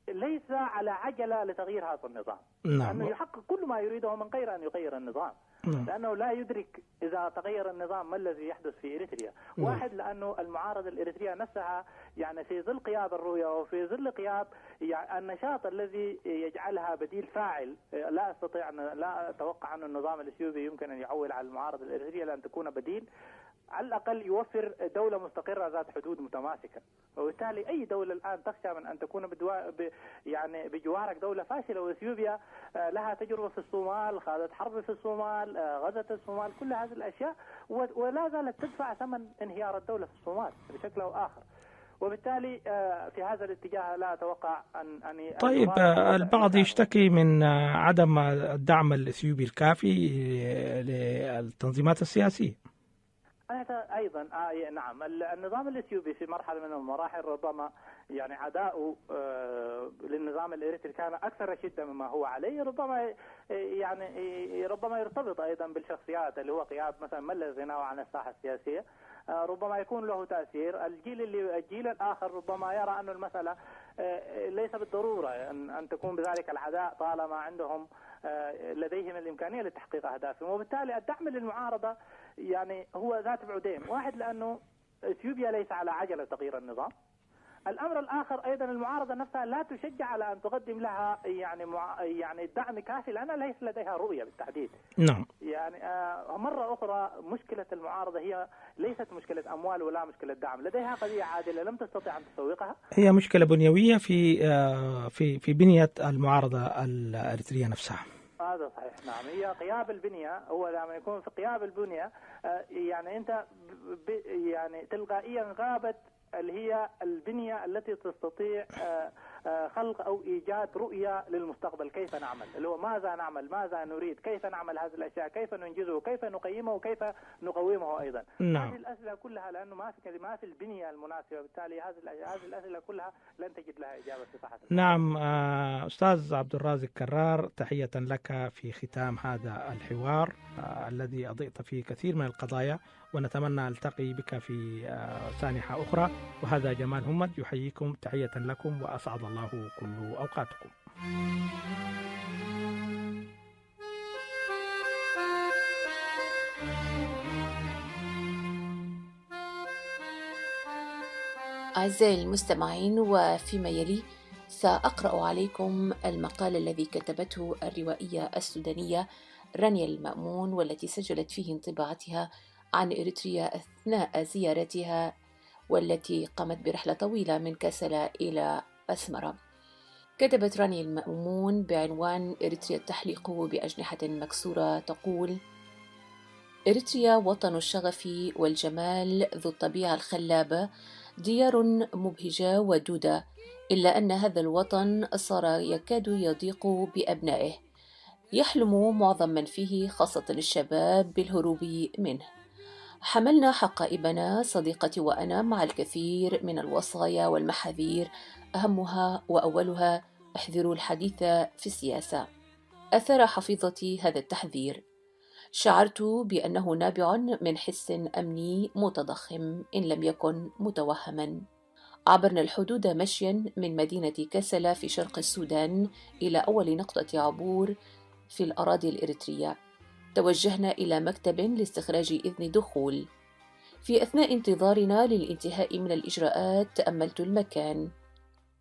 ليس على عجلة لتغيير هذا النظام، لأنه يحقق كل ما يريده من غير أن يغير النظام، لأنه لا يدرك إذا تغير النظام ما الذي يحدث في إريتريا. واحد، لأنه المعارضة الإريترية نفسها يعني في ظل غياب الرؤية وفي ظل غياب يعني النشاط الذي يجعلها بديل فاعل، لا أتوقع أن النظام الإثيوبي يمكن أن يعول على المعارضة الإريترية لأن تكون بديل على الأقل يوفر دولة مستقرة ذات حدود متماسكة. وبالتالي أي دولة الآن تخشى من أن تكون يعني بجوارك دولة فاشلة، وإثيوبيا لها تجربة في الصومال، خاضت حرب في الصومال، غزت الصومال، كل هذه الأشياء، ولا زالت تدفع ثمن انهيار الدولة في الصومال بشكل أو آخر. وبالتالي في هذا الاتجاه لا أتوقع أن طيب البعض يشتكي من عدم الدعم الإثيوبي الكافي للتنظيمات السياسية. أيضا نعم، النظام الإثيوبي في مرحلة من المراحل ربما يعني عداؤه للنظام الإريتري كان أكثر شدة مما هو عليه، ربما يرتبط أيضا بالشخصيات، اللي هو غياب مثلا ملا زيناوي عن الساحة السياسية، ربما يكون له تأثير. الجيل الآخر ربما يرى أن المسألة ليس بالضرورة أن تكون بذلك العداء طالما عندهم لديهم الإمكانية لتحقيق أهدافهم. وبالتالي الدعم للمعارضة يعني هو ذات بعدين، واحد لأنه إثيوبيا ليس على عجلة تغيير النظام. الأمر الآخر أيضا المعارضة نفسها لا تشجع على أن تقدم لها يعني دعم كافي، لأنها ليس لديها رؤية بالتحديد. نعم. يعني مرة أخرى مشكلة المعارضة هي ليست مشكلة أموال ولا مشكلة دعم، لديها قضية عادلة لم تستطع أن تسوقها. هي مشكلة بنيوية في بنية المعارضة الإريترية نفسها. هذا صحيح، نعم، هي غياب البنية. هو لما يكون في غياب البنية يعني أنت يعني تلقائيا غابت اللي هي البنية التي تستطيع خلق أو إيجاد رؤية للمستقبل، كيف نعمل، اللي هو ماذا نعمل، ماذا نريد، كيف نعمل هذه الأشياء، كيف ننجزه، كيف نقيمه، وكيف نقومه أيضا. نعم. هذه الأسئلة كلها لأنه ما في البنية المناسبة، بالتالي هذه الأسئلة كلها لن تجد لها إجابة في صحة. نعم. أستاذ عبد الرازق كرار، تحية لك في ختام هذا الحوار الذي أضئت فيه كثير من القضايا، ونتمنى ألتقي بك في سانحة أخرى. وهذا جمال همد يحييكم تحية لكم، وأسعد الله كل أوقاتكم. أعزائي المستمعين، وفيما يلي سأقرأ عليكم المقال الذي كتبته الروائية السودانية رانيا المأمون، والتي سجلت فيه انطباعاتها عن إريتريا أثناء زيارتها، والتي قامت برحلة طويلة من كسلا إلى أسمرة. كتبت رانيا المأمون بعنوان إريتريا تحلق بأجنحة مكسورة، تقول: إريتريا وطن الشغف والجمال، ذو الطبيعة الخلابة، ديار مبهجة ودودة، إلا أن هذا الوطن صار يكاد يضيق بأبنائه. يحلم معظم من فيه، خاصة الشباب، بالهروب منه. حملنا حقائبنا صديقتي وأنا مع الكثير من الوصايا والمحاذير، أهمها وأولها: احذروا الحديث في السياسة. أثار حفيظتي هذا التحذير. شعرت بأنه نابع من حس أمني متضخم إن لم يكن متوهما. عبرنا الحدود مشيا من مدينة كسلا في شرق السودان إلى أول نقطة عبور في الأراضي الإريترية. توجهنا إلى مكتب لاستخراج إذن دخول. في أثناء انتظارنا للانتهاء من الإجراءات تأملت المكان.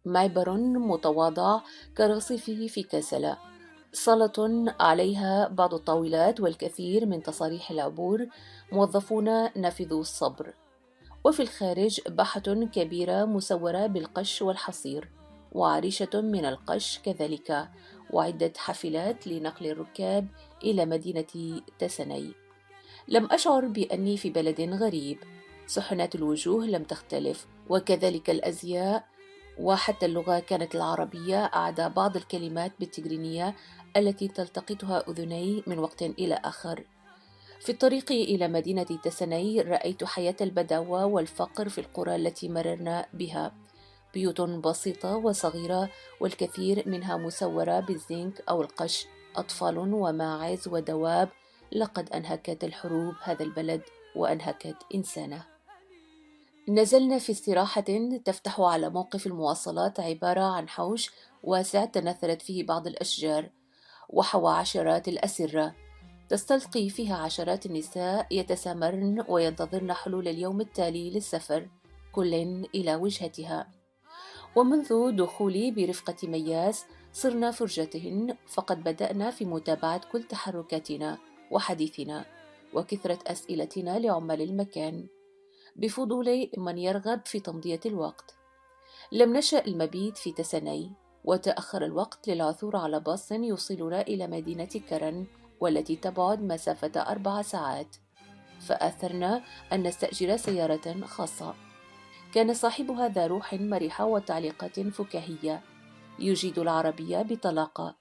معبر متواضع كرصيفه في كسلا، صالة عليها بعض الطاولات والكثير من تصاريح العبور، موظفون نافذو الصبر. وفي الخارج باحة كبيرة مسورة بالقش والحصير، وعريشة من القش كذلك، وعدة حافلات لنقل الركاب إلى مدينة تسني. لم أشعر بأني في بلد غريب. سحنات الوجوه لم تختلف، وكذلك الأزياء، وحتى اللغة كانت العربية، عدا بعض الكلمات بالتجرينية التي تلتقطها أذني من وقت إلى آخر. في الطريق إلى مدينة تسني رأيت حياة البداوة والفقر في القرى التي مررنا بها. بيوت بسيطة وصغيرة، والكثير منها مسورة بالزنك أو القش. أطفال وماعز ودواب. لقد أنهكت الحروب هذا البلد، وأنهكت إنسانه. نزلنا في استراحة تفتح على موقف المواصلات، عبارة عن حوش واسع تناثرت فيه بعض الأشجار، وحوى عشرات الأسرة. تستلقي فيها عشرات النساء يتسامرن وينتظرن حلول اليوم التالي للسفر، كل إلى وجهتها. ومنذ دخولي برفقة مياس صرنا فرجتهن، فقد بدأنا في متابعة كل تحركاتنا وحديثنا وكثرة أسئلتنا لعمال المكان، بفضول من يرغب في تمضية الوقت. لم نشأ المبيت في تسني، وتأخر الوقت للعثور على باص يوصلنا إلى مدينة كرن، والتي تبعد مسافة 4 ساعات، فآثرنا أن نستأجر سيارة خاصة. كان صاحبها ذا روح مرحة وتعليقات فكاهية، يجيد العربية بطلاقة،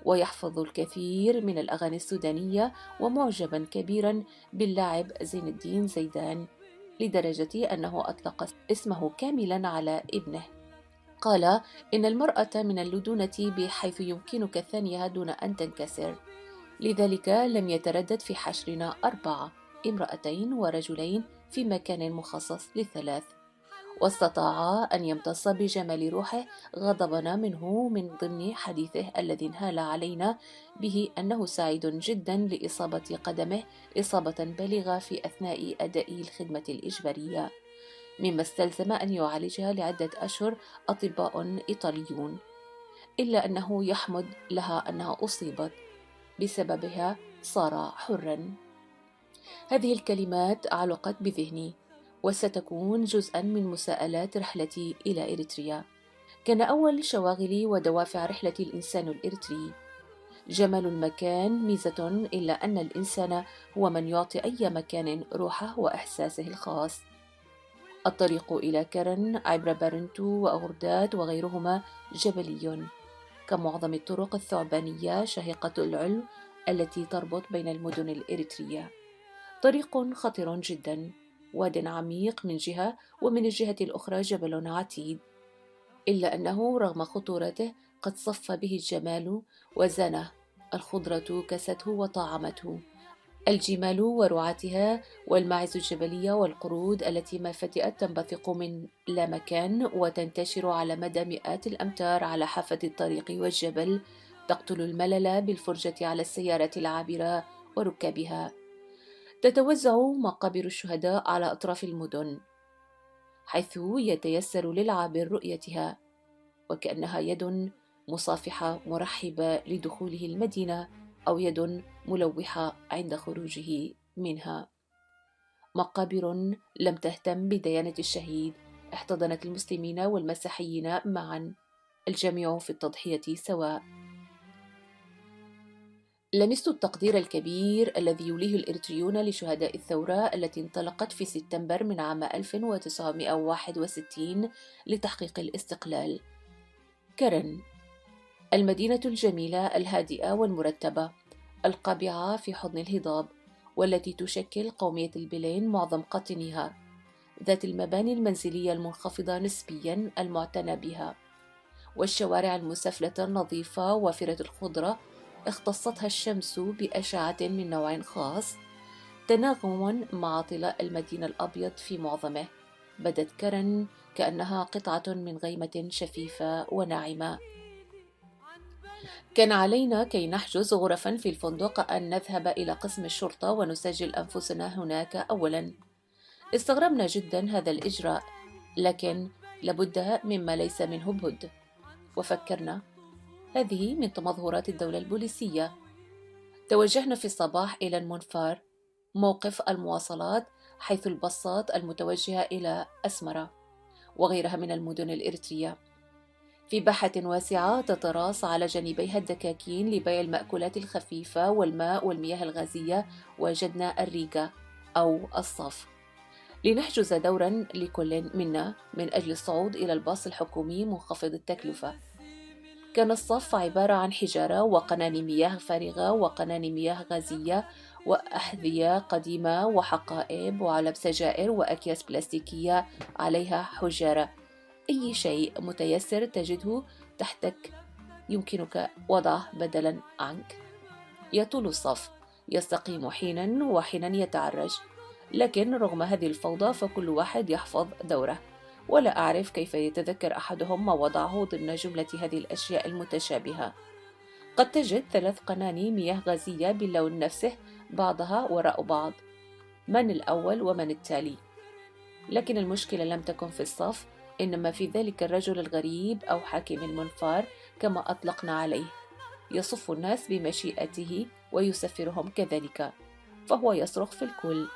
ويحفظ الكثير من الأغاني السودانية، ومعجبا كبيرا باللاعب زين الدين زيدان، لدرجة أنه أطلق اسمه كاملا على ابنه. قال إن المرأة من اللدونة بحيث يمكنك ثانيها دون أن تنكسر، لذلك لم يتردد في حشرنا 4 امرأتين ورجلين في مكان مخصص ل3، واستطاع أن يمتص بجمال روحه غضبنا منه من ضمن حديثه الذي انهال علينا به أنه سعيد جدا لإصابة قدمه إصابة بالغة في أثناء أداء الخدمة الإجبارية، مما استلزم أن يعالجها لعدة أشهر أطباء إيطاليون، إلا أنه يحمد لها أنها أصيبت، بسببها صار حرا. هذه الكلمات علقت بذهني، وستكون جزءا من مساءلات رحلتي إلى إريتريا. كان أول شواغلي ودوافع رحلتي الإنسان الإريتري. جمال المكان ميزة، إلا أن الإنسان هو من يعطي أي مكان روحه وإحساسه الخاص. الطريق إلى كرن عبر بارنتو وأغرداد وغيرهما جبلي، كمعظم الطرق الثعبانية شاهقة العلو التي تربط بين المدن الإريترية. طريق خطر جدا، واد عميق من جهة، ومن الجهة الأخرى جبل عتيد، إلا أنه رغم خطورته قد صف به الجمال وزانه. الخضرة كسته وطعمته، الجمال ورعاتها والماعز الجبلية والقرود التي ما فتئت تنبثق من لا مكان وتنتشر على مدى مئات الأمتار على حافة الطريق والجبل، تقتل الملل بالفرجة على السيارات العابرة وركابها. تتوزع مقابر الشهداء على أطراف المدن، حيث يتيسر للعابر رؤيتها، وكأنها يد مصافحة مرحبة لدخوله المدينة أو يد ملوحة عند خروجه منها. مقابر لم تهتم بديانة الشهيد، احتضنت المسلمين والمسيحيين معا، الجميع في التضحية سواء. لمست التقدير الكبير الذي يوليه الإريتريون لشهداء الثورة التي انطلقت في سبتمبر من عام 1961 لتحقيق الاستقلال. كرن، المدينة الجميلة الهادئة والمرتبة القابعة في حضن الهضاب، والتي تشكل قومية البلين معظم قاطنيها، ذات المباني المنزلية المنخفضة نسبيا المعتنى بها، والشوارع المسفلة النظيفة وافرة الخضرة اختصتها الشمس بأشعة من نوع خاص تناغما مع طلاء المدينة الأبيض في معظمه. بدت كرن كأنها قطعة من غيمة شفيفة وناعمة. كان علينا كي نحجز غرفا في الفندق أن نذهب إلى قسم الشرطة ونسجل أنفسنا هناك أولا. استغربنا جدا هذا الإجراء، لكن لابد مما ليس منه بد، وفكرنا هذه من تمظهرات الدولة البوليسية. توجهنا في الصباح إلى المنفار، موقف المواصلات، حيث الباصات المتوجهة إلى أسمرة وغيرها من المدن الإريترية. في باحة واسعة تتراص على جانبيها الدكاكين لبيع المأكولات الخفيفة والماء والمياه الغازية، وجدنا الريغا أو الصف لنحجز دورا لكل منا من أجل الصعود إلى الباص الحكومي منخفض التكلفة. كان الصف عبارة عن حجارة وقناني مياه فارغة وقناني مياه غازية وأحذية قديمة وحقائب وعلب سجائر وأكياس بلاستيكية عليها حجارة. أي شيء متيسر تجده تحتك يمكنك وضعه بدلا عنك. يطول الصف، يستقيم حينا وحينا يتعرج، لكن رغم هذه الفوضى فكل واحد يحفظ دوره، ولا أعرف كيف يتذكر أحدهم ما وضعه ضمن جملة هذه الأشياء المتشابهة. قد تجد 3 قناني مياه غازية باللون نفسه بعضها وراء بعض، من الأول ومن التالي؟ لكن المشكلة لم تكن في الصف، إنما في ذلك الرجل الغريب أو حاكم المنفار كما أطلقنا عليه، يصف الناس بمشيئته ويسفرهم كذلك، فهو يصرخ في الكل،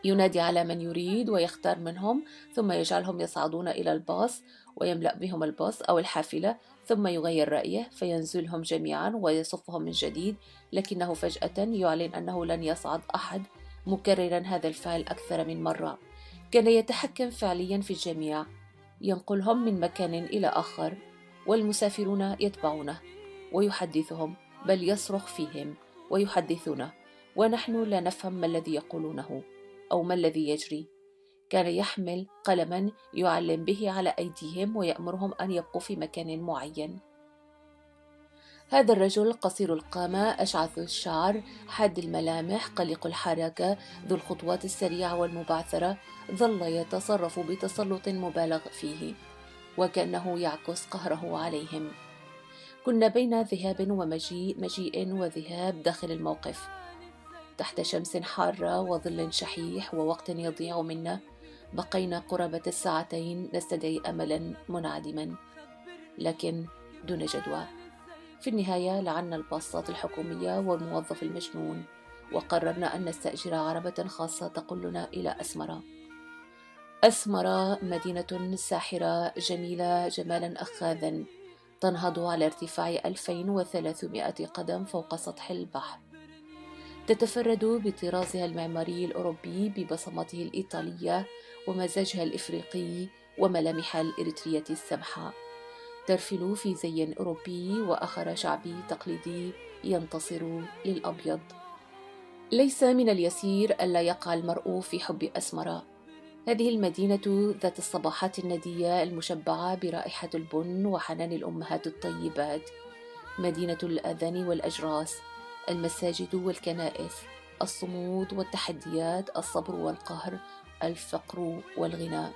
ينادي على من يريد ويختار منهم، ثم يجعلهم يصعدون إلى الباص ويملأ بهم الباص أو الحافلة، ثم يغير رأيه فينزلهم جميعا ويصفهم من جديد، لكنه فجأة يعلن أنه لن يصعد أحد، مكررا هذا الفعل أكثر من مرة. كان يتحكم فعليا في الجميع، ينقلهم من مكان إلى آخر، والمسافرون يتبعونه ويحدثهم، بل يصرخ فيهم ويحدثونه، ونحن لا نفهم ما الذي يقولونه أو ما الذي يجري. كان يحمل قلما يعلم به على أيديهم ويأمرهم أن يبقوا في مكان معين. هذا الرجل قصير القامة، أشعث الشعر، حاد الملامح، قلق الحركة، ذو الخطوات السريعة والمبعثرة، ظل يتصرف بتسلط مبالغ فيه، وكأنه يعكس قهره عليهم. كنا بين ذهاب ومجيء، مجيء وذهاب داخل الموقف، تحت شمس حارة وظل شحيح ووقت يضيع منا. بقينا قرابة 2 ساعات نستدعي أملا منعدما، لكن دون جدوى. في النهاية لعنا الباصات الحكومية والموظف المجنون، وقررنا أن نستأجر عربة خاصة تقلنا إلى أسمرة. أسمرة مدينة ساحرة جميلة جمالا أخاذا، تنهض على ارتفاع 2300 قدم فوق سطح البحر، تتفرد بطرازها المعماري الأوروبي ببصمته الإيطالية ومزاجها الإفريقي وملامحها الإريترية السمحة، ترفل في زي أوروبي وآخر شعبي تقليدي ينتصر للأبيض. ليس من اليسير ألا يقع المرء في حب أسمرة. هذه المدينة ذات الصباحات الندية المشبعة برائحة البن وحنان الأمهات الطيبات، مدينة الآذان والأجراس، المساجد والكنائس، الصمود والتحديات، الصبر والقهر، الفقر والغنى.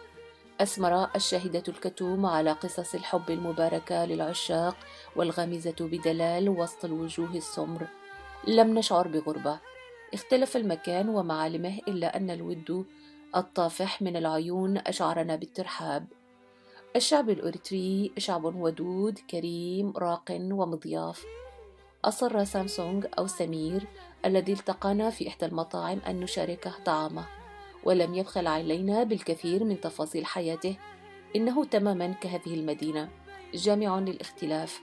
أسمر الشاهدة الكتوم على قصص الحب المباركة للعشاق والغامزة بدلال وسط الوجوه السمر. لم نشعر بغربة، اختلف المكان ومعالمه، إلا أن الود الطافح من العيون أشعرنا بالترحاب. الشعب الأريتري شعب ودود كريم راق ومضياف. أصر سامسونج أو سمير الذي التقانا في إحدى المطاعم أن نشاركه طعامه، ولم يبخل علينا بالكثير من تفاصيل حياته. إنه تماما كهذه المدينة، جامع للاختلاف.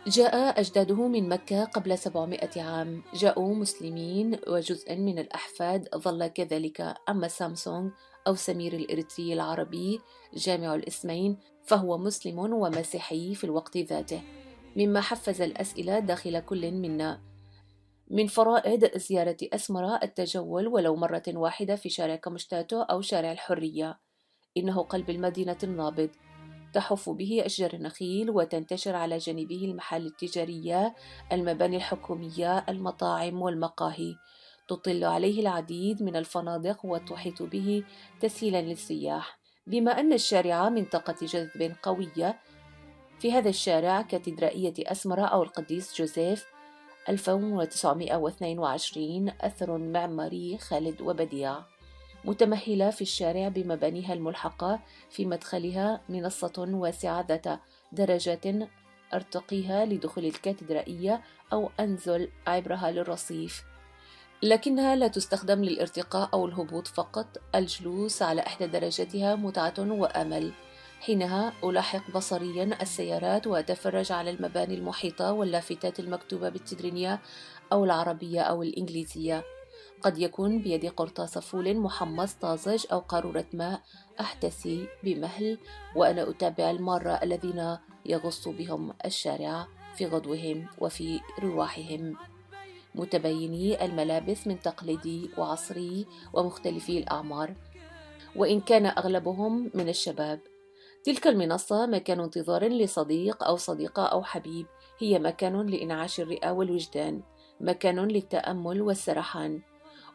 جاء أجداده من مكة قبل 700 عام، جاءوا مسلمين وجزء من الأحفاد ظل كذلك. أما سامسونج أو سمير الإريتري العربي جامع الاسمين فهو مسلم ومسيحي في الوقت ذاته، مما حفز الأسئلة داخل كل منا. من فرائض زيارة أسمرة التجول ولو مرة واحدة في شارع كمشتاتو أو شارع الحرية. إنه قلب المدينة النابض، تحف به أشجار النخيل وتنتشر على جانبه المحال التجارية، المباني الحكومية، المطاعم والمقاهي. تطل عليه العديد من الفنادق وتحيط به تسهيلا للسياح. بما أن الشارع منطقة جذب قوية، في هذا الشارع كاتدرائية أسمرة أو القديس جوزيف 1922 أثر معماري خالد وبديع. متمهلة في الشارع بمبانيها الملحقة، في مدخلها منصة واسعة ذات درجات أرتقيها لدخول الكاتدرائية أو أنزل عبرها للرصيف، لكنها لا تستخدم للارتقاء أو الهبوط فقط. الجلوس على إحدى درجاتها متعة وأمل. حينها ألاحق بصريا السيارات وأتفرج على المباني المحيطة واللافتات المكتوبة بالتدرينية أو العربية أو الإنجليزية. قد يكون بيدي قرطاس فول محمص طازج أو قارورة ماء أحتسي بمهل، وأنا أتابع المارة الذين يغص بهم الشارع في غدوهم وفي رواحهم، متبيني الملابس من تقليدي وعصري ومختلفي الأعمار، وإن كان أغلبهم من الشباب. تلك المنصة مكان انتظار لصديق أو صديقة أو حبيب، هي مكان لإنعاش الرئة والوجدان، مكان للتأمل والسرحان.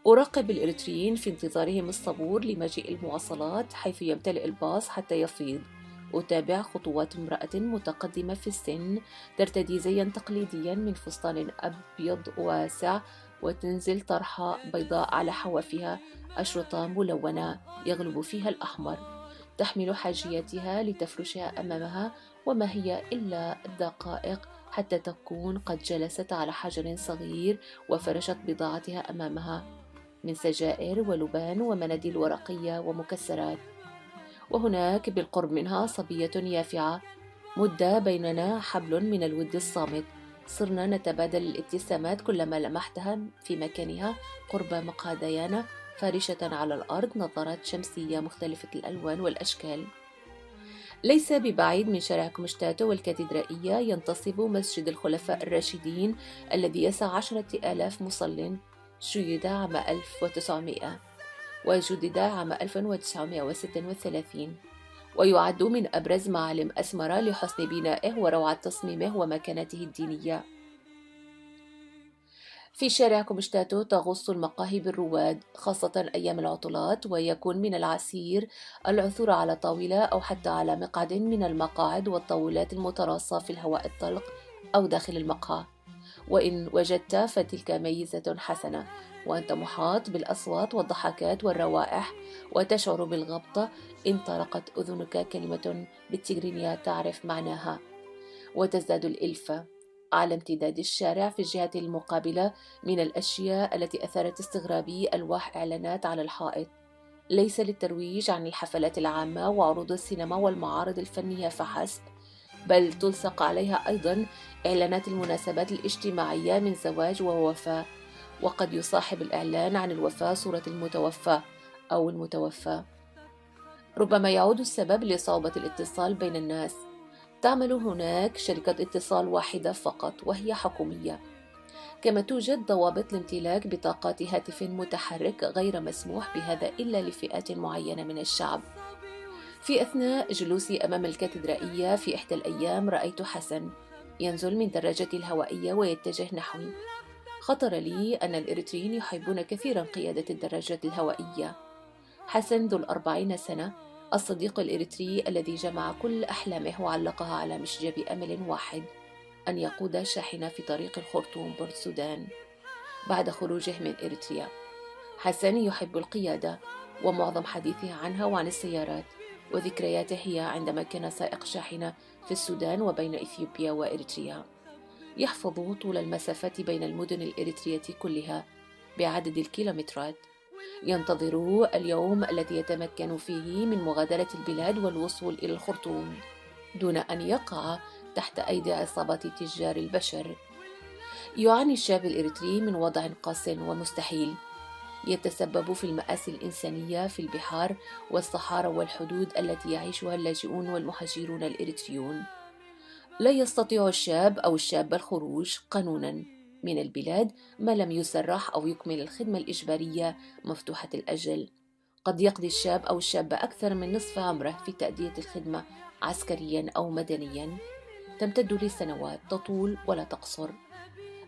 أراقب الإريتريين في انتظارهم الصبور لمجيء المواصلات، حيث يمتلئ الباص حتى يفيض. أتابع خطوات امرأة متقدمة في السن، ترتدي زيا تقليديا من فستان أبيض واسع، وتنزل طرحة بيضاء على حوافها أشرطة ملونة يغلب فيها الأحمر. تحمل حاجياتها لتفرشها أمامها، وما هي إلا دقائق حتى تكون قد جلست على حجر صغير وفرشت بضاعتها أمامها من سجائر ولبان ومناديل ورقية ومكسرات. وهناك بالقرب منها صبية يافعة. مد بيننا حبل من الود الصامت، صرنا نتبادل الابتسامات كلما لمحتها في مكانها قرب مقهى فارشة على الأرض، نظارات شمسية مختلفة الألوان والأشكال. ليس ببعيد من شارع كمشتاتو والكاتدرائية ينتصب مسجد الخلفاء الراشدين الذي يسع 10,000 مصل. شيد عام 1900 وجدد عام 1936، ويعد من أبرز معالم أسمرة لحسن بنائه وروعة تصميمه ومكانته الدينية. في شارع كمشتاتو تغص المقاهي بالرواد، خاصة أيام العطلات، ويكون من العسير العثور على طاولة أو حتى على مقعد من المقاعد والطاولات المتراصة في الهواء الطلق أو داخل المقهى. وإن وجدت فتلك ميزة حسنة، وأنت محاط بالأصوات والضحكات والروائح وتشعر بالغبطة إن طرقت أذنك كلمة بالتجرينية تعرف معناها، وتزداد الإلفة. على امتداد الشارع في الجهة المقابلة من الأشياء التي أثارت استغرابي ألواح إعلانات على الحائط، ليس للترويج عن الحفلات العامة وعروض السينما والمعارض الفنية فحسب، بل تلصق عليها أيضا إعلانات المناسبات الاجتماعية من زواج ووفاة. وقد يصاحب الإعلان عن الوفاة صورة المتوفى أو المتوفى. ربما يعود السبب لصعوبة الاتصال بين الناس. تعمل هناك شركة اتصال واحدة فقط وهي حكومية، كما توجد ضوابط لامتلاك بطاقات هاتف متحرك غير مسموح بهذا إلا لفئات معينة من الشعب. في أثناء جلوسي أمام الكاتدرائية في إحدى الأيام، رأيت حسن ينزل من دراجته الهوائية ويتجه نحوي. خطر لي أن الإريتريين يحبون كثيرا قيادة الدراجات الهوائية. حسن ذو 40 سنة، الصديق الإريتري الذي جمع كل أحلامه وعلقها على مشجب أمل واحد: أن يقود شاحنة في طريق الخرطوم بورت سودان بعد خروجه من إريتريا. حسن يحب القيادة، ومعظم حديثه عنها وعن السيارات، وذكرياته هي عندما كان سائق شاحنة في السودان وبين إثيوبيا وإريتريا. يحفظ طول المسافات بين المدن الإريترية كلها بعدد الكيلومترات. ينتظر اليوم الذي يتمكن فيه من مغادرة البلاد والوصول إلى الخرطوم دون أن يقع تحت أيدي عصابات تجار البشر. يعاني الشاب الإريتري من وضع قاس ومستحيل، يتسبب في المآسي الإنسانية في البحار والصحارى والحدود التي يعيشها اللاجئون والمهاجرون الإريتريون. لا يستطيع الشاب أو الشابة الخروج قانوناً من البلاد ما لم يسرح أو يكمل الخدمة الإجبارية مفتوحة الأجل. قد يقضي الشاب أو الشابة أكثر من نصف عمره في تأدية الخدمة عسكرياً أو مدنياً، تمتد لسنوات تطول ولا تقصر،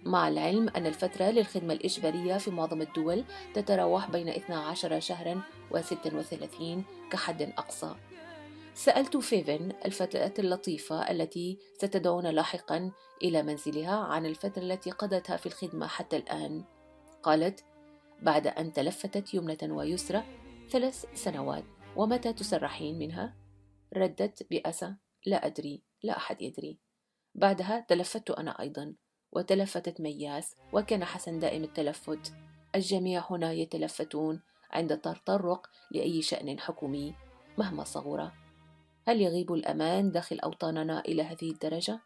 مع العلم أن الفترة للخدمة الإجبارية في معظم الدول تتراوح بين 12 شهراً و36 كحد أقصى. سألت فيفن الفتاة اللطيفة التي ستدعونا لاحقاً إلى منزلها عن الفترة التي قضتها في الخدمة حتى الآن. قالت: بعد أن تلفتت يمنة ويسرى 3 سنوات. ومتى تسرحين منها؟ ردت بأسى: لا أدري، لا أحد يدري. بعدها تلفت أنا أيضا، وتلفتت مياس، وكان حسن دائم التلفت. الجميع هنا يتلفتون عند التطرق لأي شأن حكومي مهما صغر. هل يغيب الأمان داخل أوطاننا إلى هذه الدرجة؟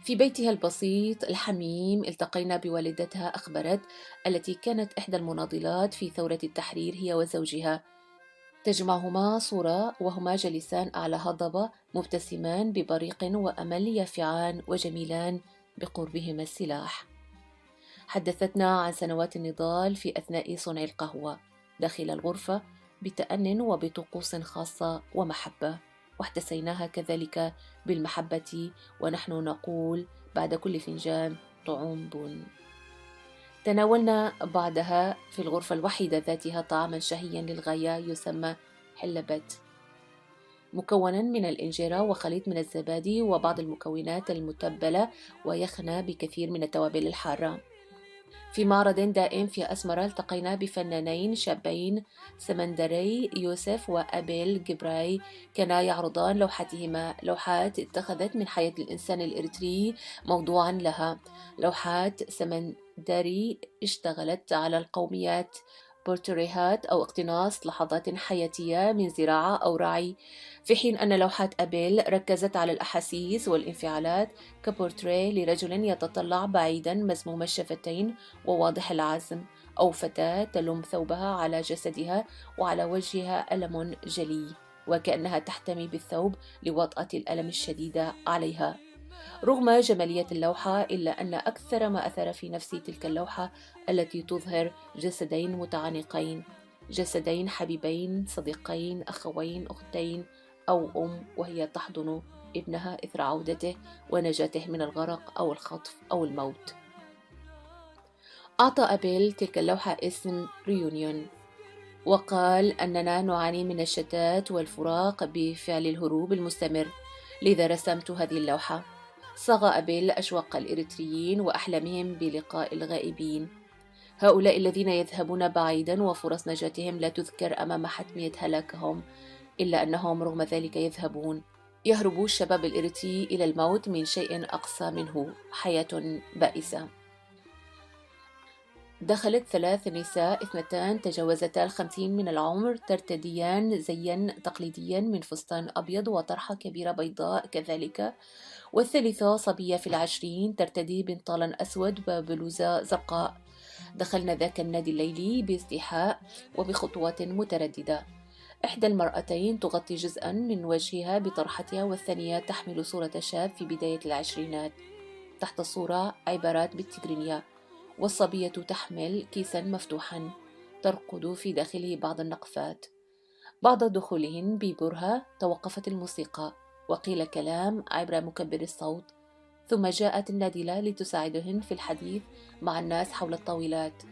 في بيتها البسيط الحميم التقينا بوالدتها، أخبرت، التي كانت إحدى المناضلات في ثورة التحرير هي وزوجها. تجمعهما صورة وهما جالسان أعلى هضبة مبتسمان ببريق وأمل يافعان وجميلان بقربهما السلاح. حدثتنا عن سنوات النضال في أثناء صنع القهوة داخل الغرفة بتأن وبطقوس خاصة ومحبة، واحتسيناها كذلك بالمحبة ونحن نقول بعد كل فنجان طعوم بن. تناولنا بعدها في الغرفة الوحيدة ذاتها طعاما شهيا للغاية يسمى حلبت، مكونا من الإنجيرة وخليط من الزبادي وبعض المكونات المتبلة، ويخنى بكثير من التوابل الحارة. في معرض دائم في أسمرة التقينا بفنانين شابين سمندري يوسف وأبيل جبراي، كانا يعرضان لوحاتهما، لوحات اتخذت من حياة الإنسان الإريتري موضوعا لها. لوحات سمندري اشتغلت على القوميات، بورتريهات أو اقتناص لحظات حياتية من زراعة أو رعي، في حين أن لوحات أبيل ركزت على الأحاسيس والانفعالات كبورتريه لرجل يتطلع بعيدا مزموم الشفتين وواضح العزم، أو فتاة تلم ثوبها على جسدها وعلى وجهها ألم جلي وكأنها تحتمي بالثوب لوطأة الألم الشديدة عليها. رغم جمالية اللوحة، إلا أن أكثر ما أثر في نفسي تلك اللوحة التي تظهر جسدين متعانقين، جسدين حبيبين صديقين أخوين أختين أو وهي تحضن ابنها إثر عودته ونجاته من الغرق أو الخطف أو الموت. أعطى أبيل تلك اللوحة اسم ريونيون، وقال أننا نعاني من الشتات والفراق بفعل الهروب المستمر، لذا رسمت هذه اللوحة. صاغ أبيل أشواق الإريتريين وأحلامهم بلقاء الغائبين، هؤلاء الذين يذهبون بعيدا وفرص نجاتهم لا تذكر أمام حتمية هلاكهم، إلا أنهم رغم ذلك يذهبون. يهرب الشباب الإريتري إلى الموت من شيء أقصى منه، حياة بائسة. دخلت 3 نساء 2 تجاوزتا 50 من العمر ترتديان زيا تقليديا من فستان أبيض وطرحة كبيرة بيضاء كذلك، والثالثة صبية في 20 ترتدي بنطالا أسود وبلوزة زرقاء. دخلنا ذاك النادي الليلي باستيحاء وبخطوات مترددة. إحدى المرأتين تغطي جزءا من وجهها بطرحتها، والثانية تحمل صورة شاب في بداية العشرينات، تحت الصورة عبارات بالتيغرينية، والصبية تحمل كيسا مفتوحا ترقد في داخله بعض النقفات. بعد دخولهن ببرهة توقفت الموسيقى وقيل كلام عبر مكبر الصوت، ثم جاءت النادلة لتساعدهن في الحديث مع الناس حول الطاولات.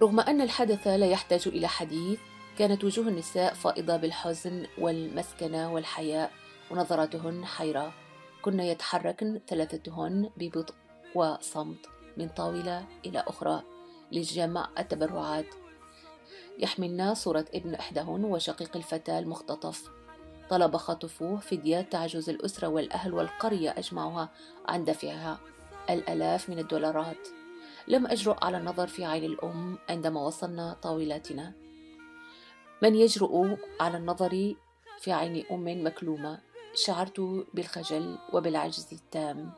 رغم أن الحدث لا يحتاج إلى حديث، كانت وجوه النساء فائضة بالحزن والمسكنة والحياء، ونظراتهن حيرة. كن يتحركن ثلاثتهن ببطء وصمت من طاولة إلى أخرى لجمع التبرعات، يحملن صورة ابن إحداهن وشقيق الفتاة المختطف. طلب خاطفوه فدية تعجز الأسرة والأهل والقرية أجمعها عن دفعها الآلاف من الدولارات. لم أجرؤ على النظر في عين الأم عندما وصلنا طاولاتنا. من يجرؤ على النظر في عين أم مكلومة؟ شعرت بالخجل وبالعجز التام.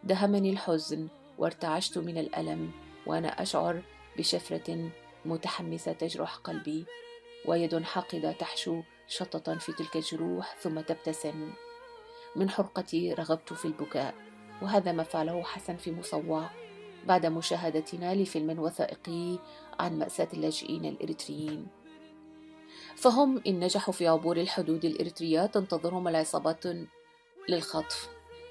دهمني الحزن وارتعشت من الألم وأنا أشعر بشفرة متحمسة تجرح قلبي، ويد حاقدة تحشو شطة في تلك الجروح ثم تبتسم. من حرقتي رغبت في البكاء، وهذا ما فعله حسن في مصوع بعد مشاهدتنا لفيلم وثائقي عن مأساة اللاجئين الإريتريين. فهم إن نجحوا في عبور الحدود الإريترية تنتظرهم العصابات للخطف،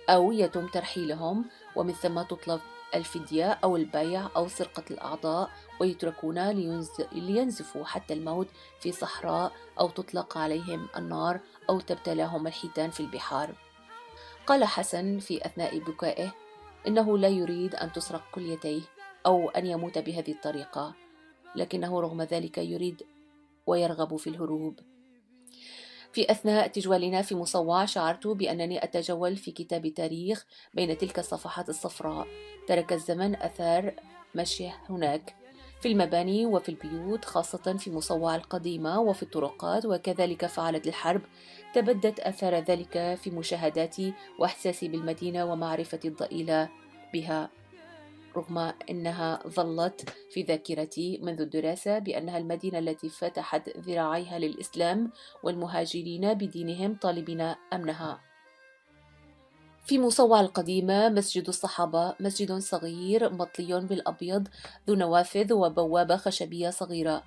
أو يتم ترحيلهم، ومن ثم تطلب الفدية أو البيع أو سرقة الأعضاء، ويتركون لينزفوا حتى الموت في صحراء، أو تطلق عليهم النار، أو تبتلاهم الحيتان في البحار. قال حسن في أثناء بكائه إنه لا يريد أن تسرق كليتيه أو أن يموت بهذه الطريقة، لكنه رغم ذلك يريد ويرغب في الهروب. في أثناء تجوالنا في مصوع شعرت بأنني أتجول في كتاب تاريخ بين تلك الصفحات الصفراء. ترك الزمن أثار مشيه هناك في المباني وفي البيوت، خاصة في مصوع القديمة وفي الطرقات، وكذلك فعلت الحرب. تبدت أثار ذلك في مشاهداتي وإحساسي بالمدينة ومعرفتي الضئيلة بها، رغم أنها ظلت في ذاكرتي منذ الدراسة بأنها المدينة التي فتحت ذراعيها للإسلام والمهاجرين بدينهم طالبين أمنها. في مصوع القديمة مسجد الصحابة، مسجد صغير مطلي بالأبيض ذو نوافذ وبوابة خشبية صغيرة،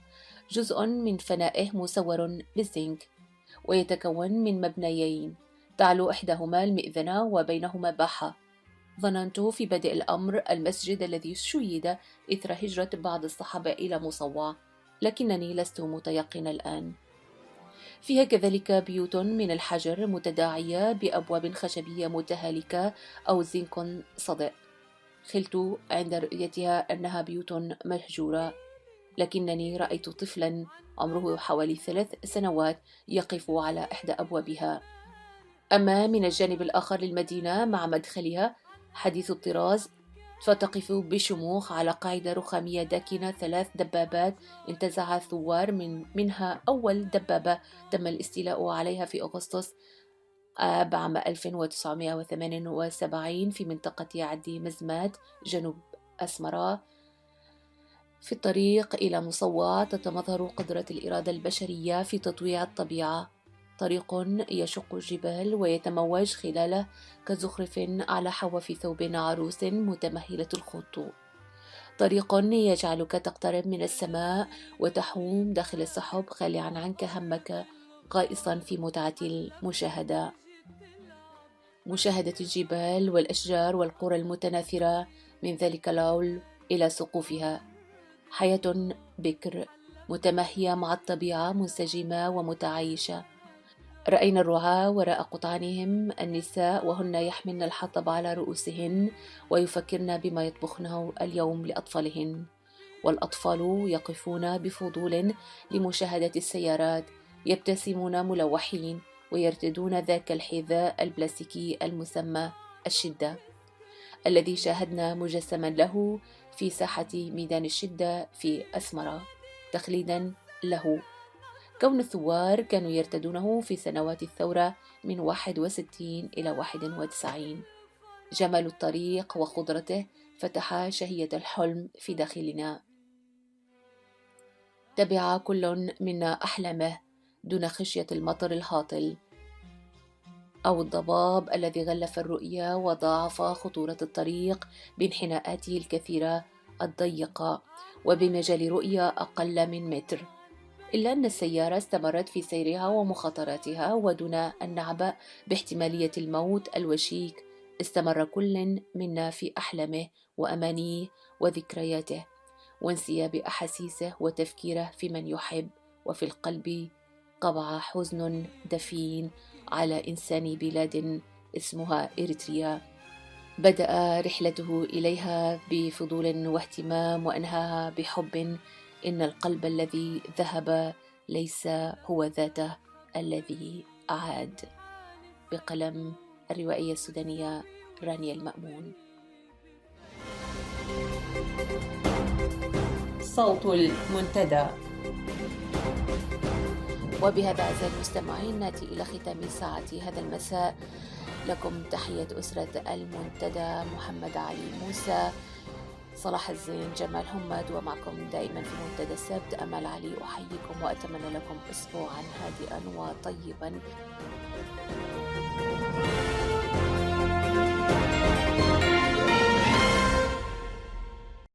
جزء من فنائه مسور بالزنك، ويتكون من مبنيين تعلو إحداهما المئذنة وبينهما باحة. ظننت في بدء الأمر المسجد الذي شيد إثر هجرة بعض الصحابة إلى مصوع، لكنني لست متيقنة الآن. فيها كذلك بيوت من الحجر متداعية بأبواب خشبية متهالكة أو زنك صدئ. خلت عند رؤيتها أنها بيوت مهجورة، لكنني رأيت طفلا عمره حوالي 3 سنوات يقف على إحدى أبوابها. أما من الجانب الآخر للمدينة مع مدخلها حديث الطراز، فتقف بشموخ على قاعدة رخامية داكنة 3 دبابات انتزع الثوار منها أول دبابة تم الاستيلاء عليها في أغسطس عام 1978 في منطقة عدي مزمات جنوب أسمرة. في الطريق إلى مصوع تتمظهر قدرة الإرادة البشرية في تطويع الطبيعة. طريق يشق الجبال ويتموج خلاله كزخرف على حواف ثوب عروس متمهلة الخطو. طريق يجعلك تقترب من السماء وتحوم داخل السحب خالعا عنك همك، غائصا في متعة المشاهدة. مشاهدة الجبال والأشجار والقرى المتناثرة من ذلك العول إلى سقوفها. حياة بكر متماهية مع الطبيعة، منسجمة ومتعايشة. رأينا الرعاة وراء قطعانهم النساء وهن يحملن الحطب على رؤوسهن ويفكرن بما يطبخنه اليوم لأطفالهن، والأطفال يقفون بفضول لمشاهدة السيارات، يبتسمون ملوحين ويرتدون ذاك الحذاء البلاستيكي المسمى الشدة، الذي شاهدنا مجسما له في ساحة ميدان الشدة في أسمرة تخليدا له. كون الثوار كانوا يرتدونه في سنوات الثورة من 61 إلى 91. جمال الطريق وخضرته فتح شهية الحلم في داخلنا. تبع كل منا أحلامه دون خشية المطر الهاطل أو الضباب الذي غلف الرؤية وضاعف خطورة الطريق بانحناءاته الكثيرة الضيقة وبمجال رؤية أقل من متر. إلا أن السيارة استمرت في سيرها ومخاطراتها ودون أن نعبأ باحتمالية الموت الوشيك استمر كل منا في أحلامه وأمانيه وذكرياته، وانسياب أحاسيسه وتفكيره في من يحب، وفي القلب قبع حزن دفين على إنسان بلاد اسمها إريتريا. بدأ رحلته إليها بفضول واهتمام، وأنهاها بحب. إن القلب الذي ذهب ليس هو ذاته الذي عاد. بقلم الروائية السودانية رانيا المأمون. صوت المنتدى. وبهذا أعزائي المستمعين نأتي إلى ختام ساعة هذا المساء. لكم تحية أسرة المنتدى: محمد علي موسى، صلاح الزين، جمال حمد، ومعكم دائما في منتدى السبت أمل علي. أحييكم وأتمنى لكم أسبوعا هادئا وطيبا.